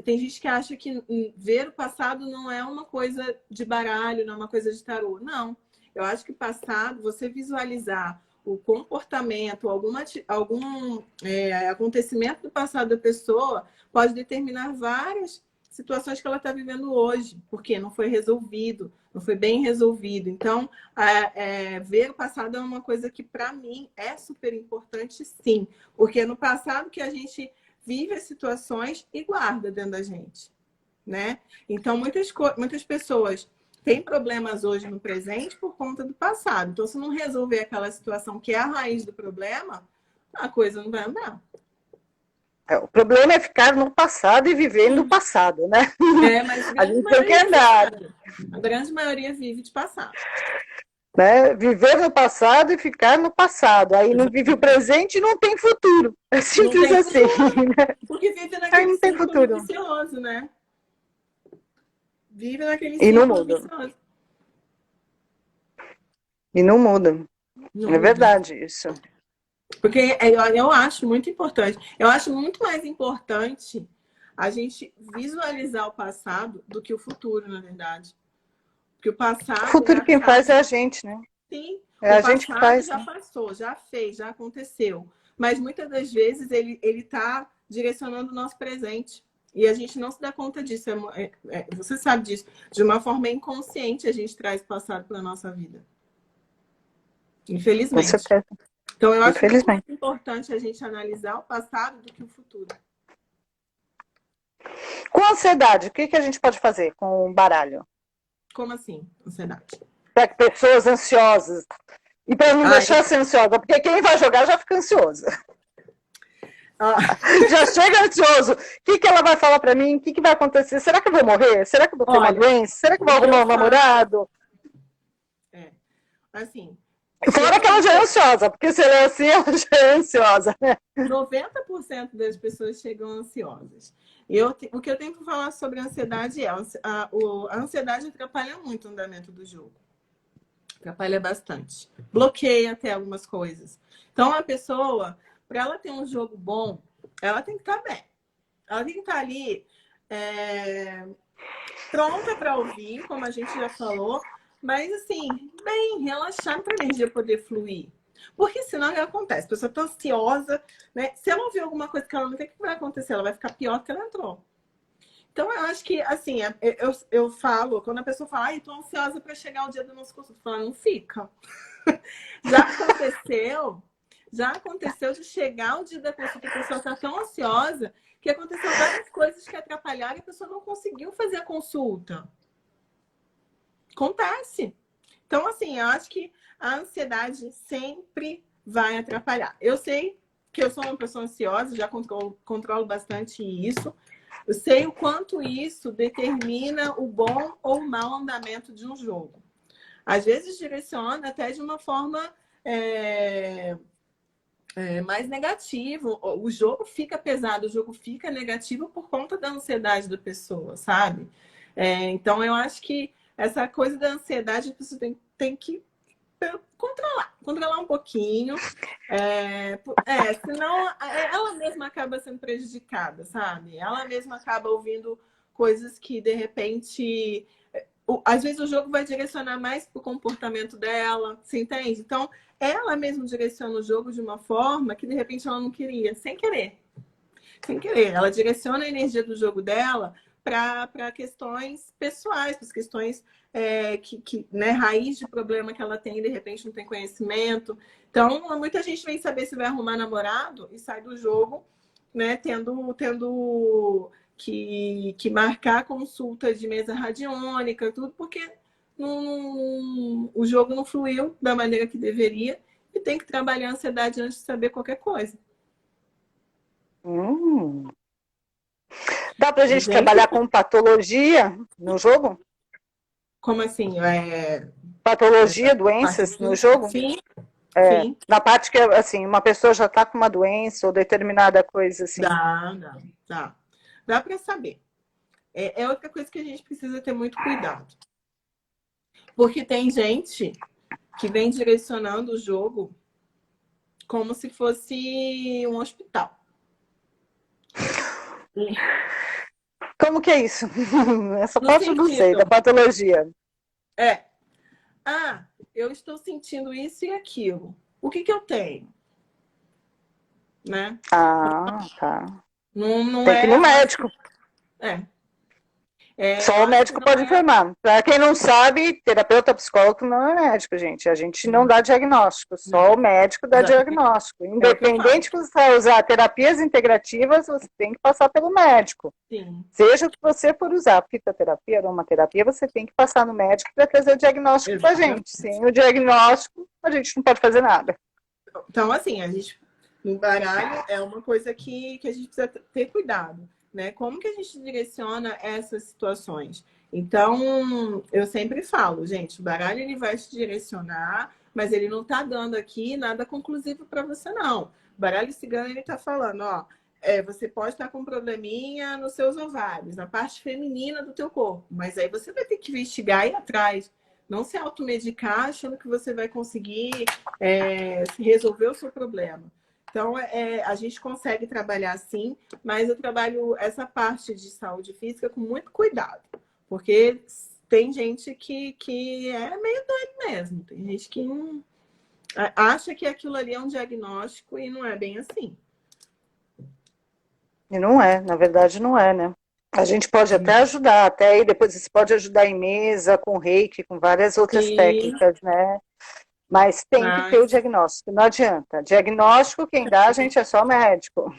tem gente que acha que ver o passado não é uma coisa de baralho, não é uma coisa de tarô. Não. Eu acho que passado, você visualizar o comportamento, algum acontecimento do passado da pessoa, pode determinar várias situações que ela está vivendo hoje, porque não foi resolvido, não foi bem resolvido. Então, ver o passado é uma coisa que, para mim, é super importante, sim. Porque é no passado que a gente vive as situações e guarda dentro da gente, né? Então, muitas pessoas têm problemas hoje no presente por conta do passado. Então, se não resolver aquela situação que é a raiz do problema, a coisa não vai andar. O problema é ficar no passado e viver no passado, né? Mas a gente tem que andar. A grande maioria vive de passado. Né? Viver no passado e ficar no passado. Aí não vive o presente e não tem futuro. É simples assim. Futuro, porque vive naquele círculo futuro. vicioso, né? Vive naquele E não círculo muda. vicioso. E não muda. Não é muda. Verdade isso. Porque eu acho muito importante. Eu acho muito mais importante a gente visualizar o passado do que o futuro, na verdade. Porque o passado. O futuro quem faz é a gente, né? Sim, é a gente que faz. Já passou, já fez, já aconteceu. Mas muitas das vezes ele está direcionando o nosso presente. E a gente não se dá conta disso. Você sabe disso. De uma forma inconsciente, a gente traz o passado para a nossa vida. Infelizmente. Com certeza. Então, eu acho muito mais importante a gente analisar o passado do que o futuro. Com ansiedade, o que a gente pode fazer com o baralho? Como assim, ansiedade? Para pessoas ansiosas. E para não deixar ser ansiosa, porque quem vai jogar já fica ansioso. Já chega ansioso. O que ela vai falar para mim? O que vai acontecer? Será que eu vou morrer? Será que eu vou ter uma doença? Será que eu vou arrumar um namorado? Assim... Fora que ela já é ansiosa, porque se ela é assim, ela já é ansiosa, né? 90% das pessoas chegam ansiosas. O que eu tenho para falar sobre a ansiedade a ansiedade atrapalha muito o andamento do jogo. Atrapalha bastante. Bloqueia até algumas coisas. Então, a pessoa, para ela ter um jogo bom, ela tem que estar bem. Ela tem que estar ali pronta para ouvir, como a gente já falou, mas assim, bem relaxada para a energia poder fluir. Porque senão o que acontece? A pessoa está ansiosa, né? Se ela ouvir alguma coisa que ela não tem, o que vai acontecer? Ela vai ficar pior do que ela entrou. Então, eu acho que, assim, eu falo, quando a pessoa fala, ai, estou ansiosa para chegar o dia do nosso curso, eu falo, não fica. Já aconteceu de chegar o dia da consulta, a pessoa está tão ansiosa que aconteceu várias coisas que atrapalharam e a pessoa não conseguiu fazer a consulta. Acontece. Então, assim, eu acho que a ansiedade sempre vai atrapalhar. Eu sei que eu sou uma pessoa ansiosa, já controlo bastante isso. Eu sei o quanto isso determina o bom ou o mau andamento de um jogo. Às vezes direciona até de uma forma mais negativa. O jogo fica pesado, o jogo fica negativo por conta da ansiedade da pessoa, sabe? Então, eu acho que essa coisa da ansiedade a pessoa tem que controlar um pouquinho, senão ela mesma acaba sendo prejudicada, sabe? Ela mesma acaba ouvindo coisas que, de repente, às vezes o jogo vai direcionar mais para o comportamento dela, você entende? Então, ela mesma direciona o jogo de uma forma que, de repente, ela não queria, sem querer. Sem querer. Ela direciona a energia do jogo dela para questões pessoais, para as questões né, raiz de problema que ela tem, de repente não tem conhecimento. Então, muita gente vem saber se vai arrumar namorado e sai do jogo, né, tendo que marcar consulta de mesa radiônica, tudo, porque o jogo não fluiu da maneira que deveria e tem que trabalhar a ansiedade antes de saber qualquer coisa. Dá pra gente trabalhar com patologia no jogo? Como assim? Patologia, doenças no jogo? Sim, sim. Na parte que, assim, uma pessoa já está com uma doença ou determinada coisa, assim. Dá. Dá para saber. É outra coisa que a gente precisa ter muito cuidado. Porque tem gente que vem direcionando o jogo como se fosse um hospital. Como que é isso? Essa No parte eu não sei, sentido, da patologia. eu estou sentindo isso e aquilo. O que eu tenho? Né? Tá. Não Tem que ir no médico. Só o médico pode informar. Para quem não sabe, terapeuta psicólogo não é médico, gente. A gente não dá diagnóstico, só o médico dá diagnóstico. Independente que você vai usar terapias integrativas, você tem que passar pelo médico. Sim. Seja o que você for usar, fitoterapia, aromaterapia, você tem que passar no médico para trazer o diagnóstico para a gente. Sem o diagnóstico, a gente não pode fazer nada. Então, assim, no baralho é uma coisa que a gente precisa ter cuidado. Né? Como que a gente direciona essas situações? Então, eu sempre falo, gente, o baralho ele vai te direcionar, mas ele não está dando aqui nada conclusivo para você, não. O baralho cigano, ele está falando, ó, você pode estar com um probleminha nos seus ovários, na parte feminina do teu corpo, mas aí você vai ter que investigar e ir atrás. Não se automedicar achando que você vai conseguir resolver o seu problema. Então, a gente consegue trabalhar sim, mas eu trabalho essa parte de saúde física com muito cuidado. Porque tem gente que é meio doido mesmo. Tem gente que acha que aquilo ali é um diagnóstico e não é bem assim. E não é, na verdade não é, né? A gente pode até ajudar, até aí depois você pode ajudar em mesa, com reiki, com várias outras técnicas, né? Mas tem que ter o diagnóstico, não adianta. Diagnóstico, quem dá, a gente é só médico.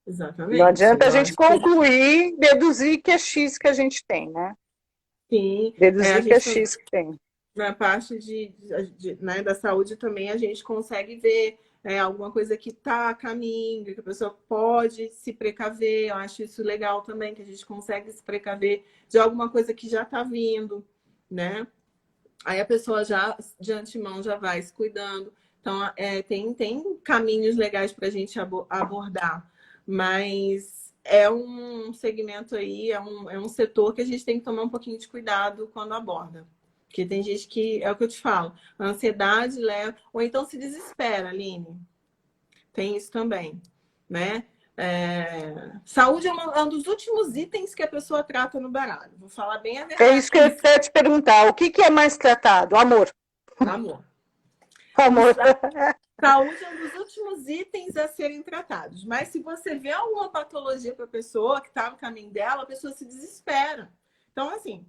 Exatamente. Não adianta a gente concluir, deduzir que é X que a gente tem, né? Sim. Deduzir que é X que tem. Na parte né, da saúde também a gente consegue ver alguma coisa que está a caminho, que a pessoa pode se precaver. Eu acho isso legal também, que a gente consegue se precaver de alguma coisa que já está vindo, né? Aí a pessoa já, de antemão, já vai se cuidando. Então, tem caminhos legais para a gente abordar. Mas é um segmento aí, é um setor que a gente tem que tomar um pouquinho de cuidado quando aborda. Porque tem gente que, é o que eu te falo, a ansiedade leva... Ou então se desespera, Aline. Tem isso também, né? Saúde é um dos últimos itens que a pessoa trata no baralho. Vou falar bem a verdade. É isso que eu quero te perguntar. O que é mais tratado? Amor. Amor. Amor. Saúde é um dos últimos itens a serem tratados. Mas se você vê alguma patologia para a pessoa que está no caminho dela, a pessoa se desespera. Então, assim,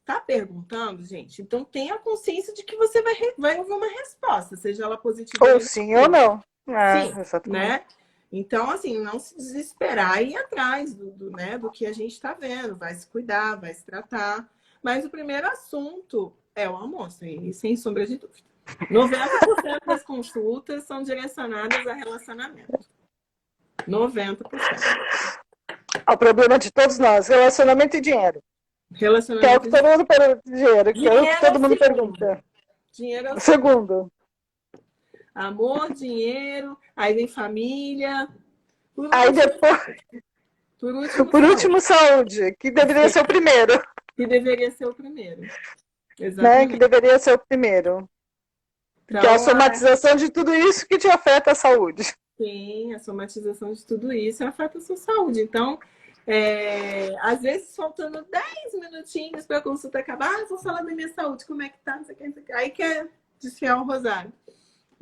tá perguntando, gente? Então tenha consciência de que você vai ouvir uma resposta, seja ela positiva ou sim ou não. Sim, exatamente. né? Então, assim, não se desesperar e ir atrás do que a gente está vendo. Vai se cuidar, vai se tratar. Mas o primeiro assunto é o amor, sem sombra de dúvida. 90% das consultas são direcionadas a relacionamento. 90%. O problema de todos nós, relacionamento e dinheiro. Relacionamento que é o que todo mundo pergunta. Dinheiro, que é o que todo mundo pergunta. Dinheiro é o segundo. Amor, dinheiro, aí vem família. Aí depois. Por último, saúde, que deveria ser o primeiro. Que deveria ser o primeiro. Exatamente. Né? Que deveria ser o primeiro. Então, que é a somatização de tudo isso que te afeta a saúde. Sim, a somatização de tudo isso afeta a sua saúde. Então, às vezes, faltando 10 minutinhos para a consulta acabar, vou falar da minha saúde, como é que tá, não sei o que. Aí quer desfiar o rosário.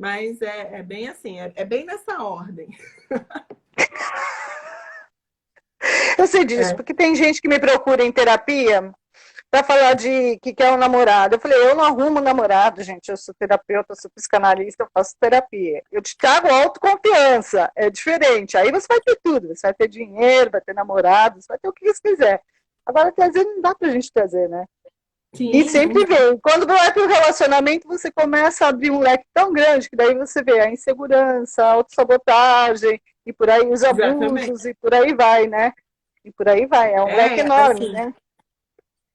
Mas é bem assim, é bem nessa ordem. Eu sei disso, porque tem gente que me procura em terapia para falar de que quer um namorado. Eu falei, eu não arrumo namorado, gente. Eu sou terapeuta, eu sou psicanalista, eu faço terapia. Eu te trago autoconfiança, é diferente. Aí você vai ter tudo, você vai ter dinheiro, vai ter namorado, você vai ter o que você quiser. Agora, trazer não dá pra gente trazer, né? E Sim, sempre vem. Quando vai para o relacionamento, você começa a abrir um leque tão grande que daí você vê a insegurança, a autossabotagem, e por aí os exatamente. abusos, e por aí vai, né? E por aí vai. É um leque enorme, Assim, né?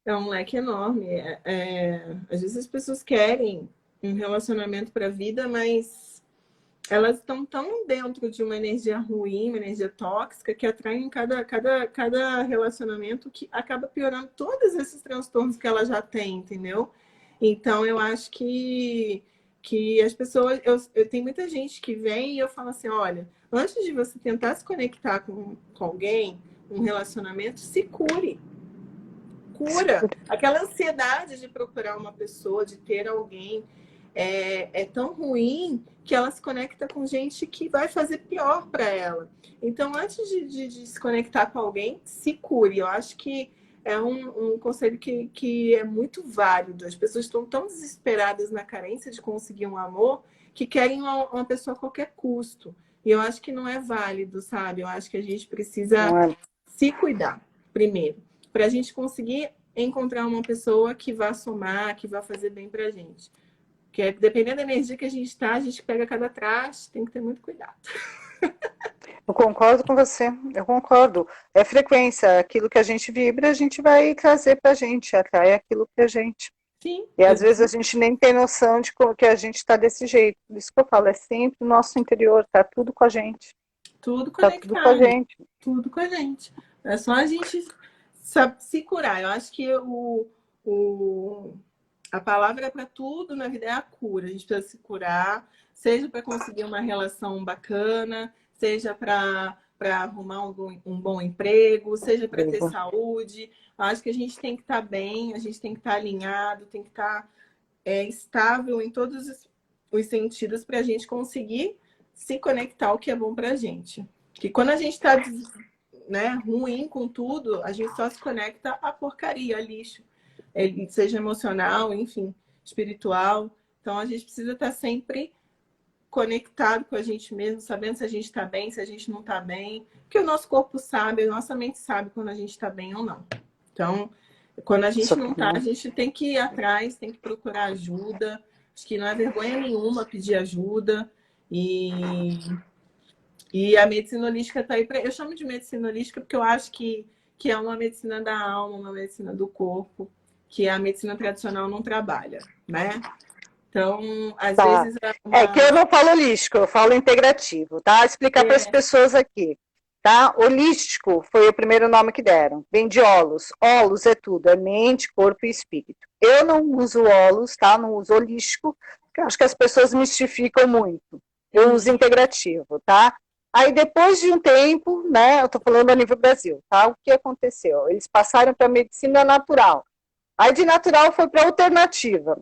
é um leque enorme. Às vezes as pessoas querem um relacionamento para a vida, mas elas estão tão dentro de uma energia ruim, uma energia tóxica, que atraem cada relacionamento que acaba piorando todos esses transtornos que ela já tem, entendeu? Então, eu acho que as pessoas. Eu tenho muita gente que vem e eu falo assim: olha, antes de você tentar se conectar com alguém, um relacionamento, se cure. Cura. Aquela ansiedade de procurar uma pessoa, de ter alguém, é tão ruim que ela se conecta com gente que vai fazer pior para ela. Então, antes de se conectar com alguém, se cure. Eu acho que é um conselho que é muito válido. As pessoas estão tão desesperadas na carência de conseguir um amor que querem uma pessoa a qualquer custo. E eu acho que não é válido, sabe? Eu acho que a gente precisa Não é? se cuidar primeiro, para a gente conseguir encontrar uma pessoa que vá somar, que vá fazer bem para a gente. Porque dependendo da energia que a gente está, a gente pega cada traste, tem que ter muito cuidado. Eu concordo com você, eu concordo. É frequência, aquilo que a gente vibra, a gente vai trazer para a gente, atrai aquilo que a gente. Sim, E às vezes a gente nem tem noção de que a gente está desse jeito. Por isso que eu falo, é sempre o nosso interior, tá tudo com a gente. tudo Tá tudo com a conectado, gente. tudo com a gente. É só a gente sabe se curar. Eu acho que a palavra para tudo na vida é a cura. A gente precisa se curar, seja para conseguir uma relação bacana, seja para arrumar um bom emprego, seja para ter saúde. Eu acho que a gente tem que estar bem, a gente tem que estar alinhado, tem que estar estável em todos os sentidos para a gente conseguir se conectar ao que é bom para a gente. Que quando a gente está ruim com tudo, a gente só se conecta à porcaria, a lixo. Seja emocional, enfim, espiritual. Então a gente precisa estar sempre conectado com a gente mesmo, sabendo se a gente está bem, se a gente não está bem. Porque o nosso corpo sabe, a nossa mente sabe quando a gente está bem ou não. Então, quando a gente não está, a gente tem que ir atrás, tem que procurar ajuda. Acho que não é vergonha nenhuma pedir ajuda. E a medicina holística está aí para. Eu chamo de medicina holística porque eu acho que é uma medicina da alma, uma medicina do corpo, que a medicina tradicional não trabalha, né? Então, às Tá. vezes É que eu não falo holístico, eu falo integrativo, tá? Explicar para as pessoas aqui, tá? Holístico foi o primeiro nome que deram. Vem de holos. Holos é tudo, é mente, corpo e espírito. Eu não uso holos, tá? Não uso holístico, porque eu acho que as pessoas mistificam muito. Eu uso integrativo, tá? Aí depois de um tempo, né? Eu tô falando a nível Brasil, tá? O que aconteceu? Eles passaram para a medicina natural. Aí de natural foi para alternativa.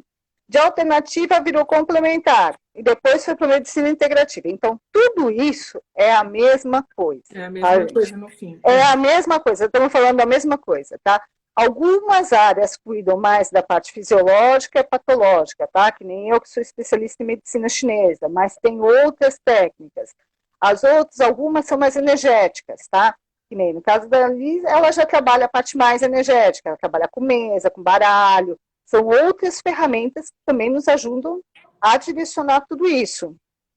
De alternativa virou complementar. E depois foi para medicina integrativa. Então, tudo isso é a mesma coisa. É a mesma coisa no fim. É a mesma coisa, estamos falando da mesma coisa, tá? Algumas áreas cuidam mais da parte fisiológica e patológica, tá? Que nem eu que sou especialista em medicina chinesa, mas tem outras técnicas. As outras, algumas são mais energéticas, tá? Que nem no caso da Liz, ela já trabalha a parte mais energética, ela trabalha com mesa, com baralho. São outras ferramentas que também nos ajudam a direcionar tudo isso.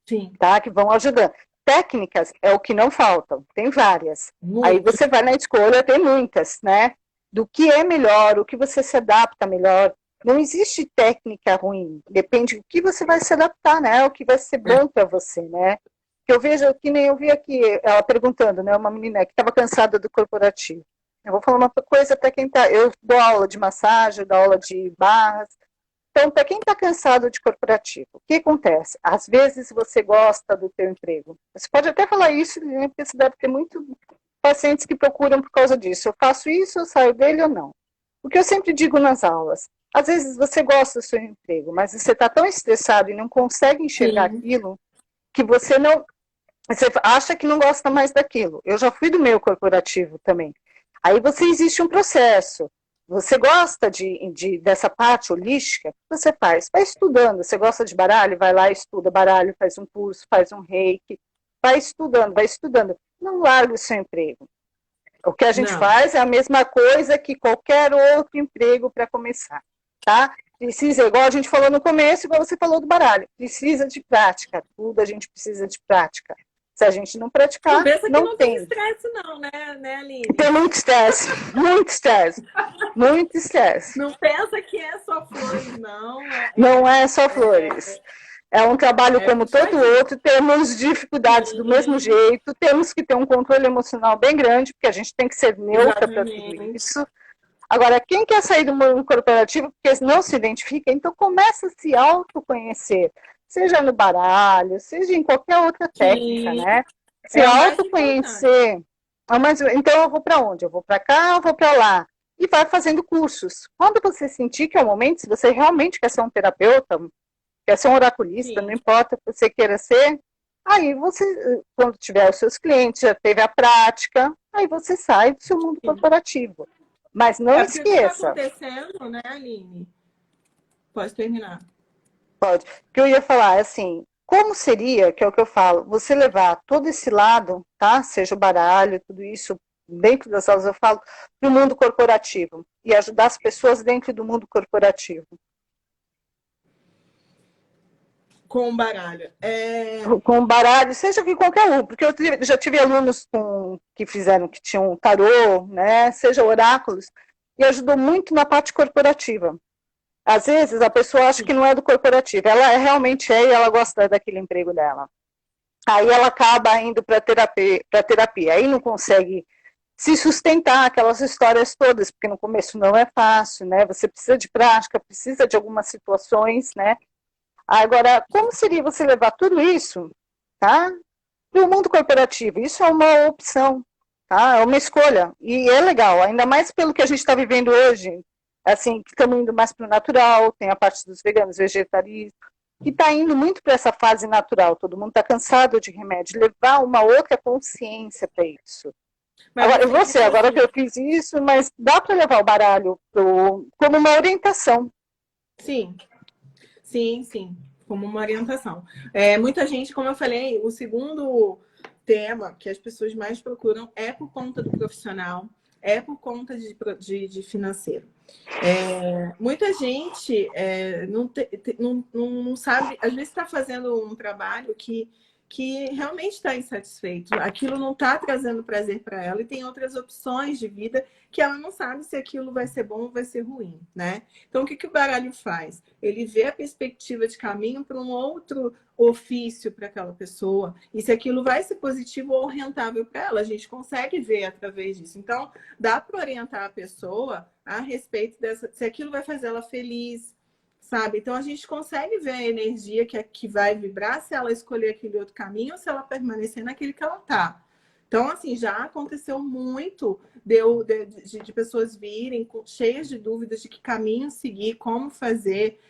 Sim. Tá? Que vão ajudando. Técnicas é o que não faltam, tem várias. Muito. Aí você vai na escolha, tem muitas, né? Do que é melhor, o que você se adapta melhor. Não existe técnica ruim, depende do que você vai se adaptar, né? O que vai ser bom para você, né? Que eu vejo, que nem eu vi aqui, ela perguntando, né? Uma menina que estava cansada do corporativo. Eu vou falar uma coisa para quem tá. Eu dou aula de massagem, dou aula de barras. Então, para quem está cansado de corporativo, o que acontece? Às vezes você gosta do teu emprego. Você pode até falar isso, né, porque você deve ter muitos pacientes que procuram por causa disso. Eu faço isso, eu saio dele ou não. O que eu sempre digo nas aulas, às vezes você gosta do seu emprego, mas você está tão estressado e não consegue enxergar aquilo, que você não... Você acha que não gosta mais daquilo. Eu já fui do meu corporativo também. Aí existe um processo. Você gosta dessa parte holística? O que você faz? Vai estudando. Você gosta de baralho? Vai lá, estuda baralho, faz um curso, faz um reiki. Vai estudando, vai estudando. Não larga o seu emprego. O que a gente faz é a mesma coisa que qualquer outro emprego para começar. tá? Precisa, igual a gente falou no começo, igual você falou do baralho, precisa de prática, tudo a gente precisa de prática. Se a gente não praticar, Não pensa que não tem tem. estresse não, né, Aline? Tem muito estresse, muito estresse, muito estresse. Não pensa que é só flores, não. Não é só flores. É um trabalho como todo puxadinho. outro, temos dificuldades do mesmo jeito, temos que ter um controle emocional bem grande, porque a gente tem que ser neutra para tudo isso. Agora, quem quer sair do mundo corporativo porque não se identifica, então começa a se autoconhecer, seja no baralho, seja em qualquer outra técnica, Sim. né? Se autoconhecer. Então eu vou para onde? Eu vou para cá, eu vou para lá. E vai fazendo cursos. Quando você sentir que é o momento, se você realmente quer ser um terapeuta, quer ser um oraculista, Sim. não importa o que você queira ser, aí você, quando tiver os seus clientes, já teve a prática, aí você sai do seu mundo corporativo. Mas não esqueça. O que está acontecendo, né, Aline? Pode terminar. Pode. O que eu ia falar é assim, como seria, que é o que eu falo, você levar todo esse lado, tá? Seja o baralho, tudo isso, dentro das aulas eu falo, para o mundo corporativo. E ajudar as pessoas dentro do mundo corporativo. Com o baralho. Com o baralho, seja que qualquer um, porque eu já tive alunos que tinham tarô, né? Seja oráculos, e ajudou muito na parte corporativa. Às vezes a pessoa acha que não é do corporativo, ela realmente é e ela gosta daquele emprego dela. Aí ela acaba indo para terapia, aí não consegue se sustentar aquelas histórias todas, porque no começo não é fácil, né? Você precisa de prática, precisa de algumas situações, né? Agora, como seria você levar tudo isso, tá, para o mundo corporativo? Isso é uma opção, tá? É uma escolha e é legal, ainda mais pelo que a gente está vivendo hoje. Assim, que estamos indo mais para o natural, tem a parte dos veganos, vegetarianos, que está indo muito para essa fase natural. Todo mundo está cansado de remédio. Levar uma outra consciência para isso. Mas agora que eu fiz isso, mas dá para levar o baralho como uma orientação. Sim, como uma orientação. Muita gente, como eu falei, o segundo tema que as pessoas mais procuram é por conta do profissional, é por conta de financeiro. Muita gente não sabe, às vezes está fazendo um trabalho que realmente está insatisfeito. Aquilo não está trazendo prazer para ela e tem outras opções de vida que ela não sabe se aquilo vai ser bom ou vai ser ruim, né? Então, o que o baralho faz? Ele vê a perspectiva de caminho para um outro ofício para aquela pessoa e se aquilo vai ser positivo ou rentável para ela. A gente consegue ver através disso. Então, dá para orientar a pessoa a respeito se aquilo vai fazer ela feliz, sabe? Então, a gente consegue ver a energia que vai vibrar se ela escolher aquele outro caminho ou se ela permanecer naquele que ela tá. Então, assim, já aconteceu muito de pessoas virem cheias de dúvidas de que caminho seguir, como fazer,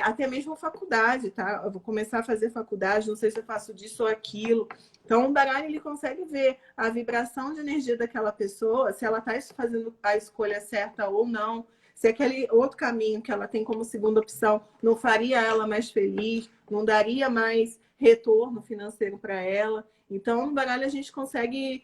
até mesmo faculdade, tá? Eu vou começar a fazer faculdade, não sei se eu faço disso ou aquilo. Então, o baralho, ele consegue ver a vibração de energia daquela pessoa, se ela está fazendo a escolha certa ou não, se aquele outro caminho que ela tem como segunda opção não faria ela mais feliz, não daria mais retorno financeiro para ela. Então, no baralho, a gente consegue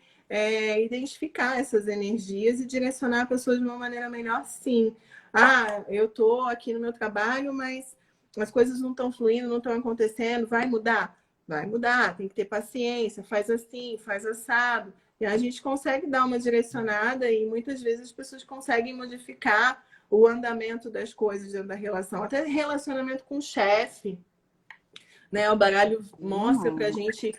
identificar essas energias e direcionar a pessoa de uma maneira melhor, sim. Ah, eu estou aqui no meu trabalho, mas as coisas não estão fluindo, não estão acontecendo, vai mudar? Vai mudar, tem que ter paciência, faz assim, faz assado. E a gente consegue dar uma direcionada e muitas vezes as pessoas conseguem modificar o andamento das coisas dentro da relação. Até relacionamento com o chefe, né? O baralho mostra pra gente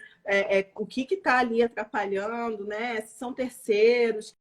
o que está ali atrapalhando, né? Se são terceiros,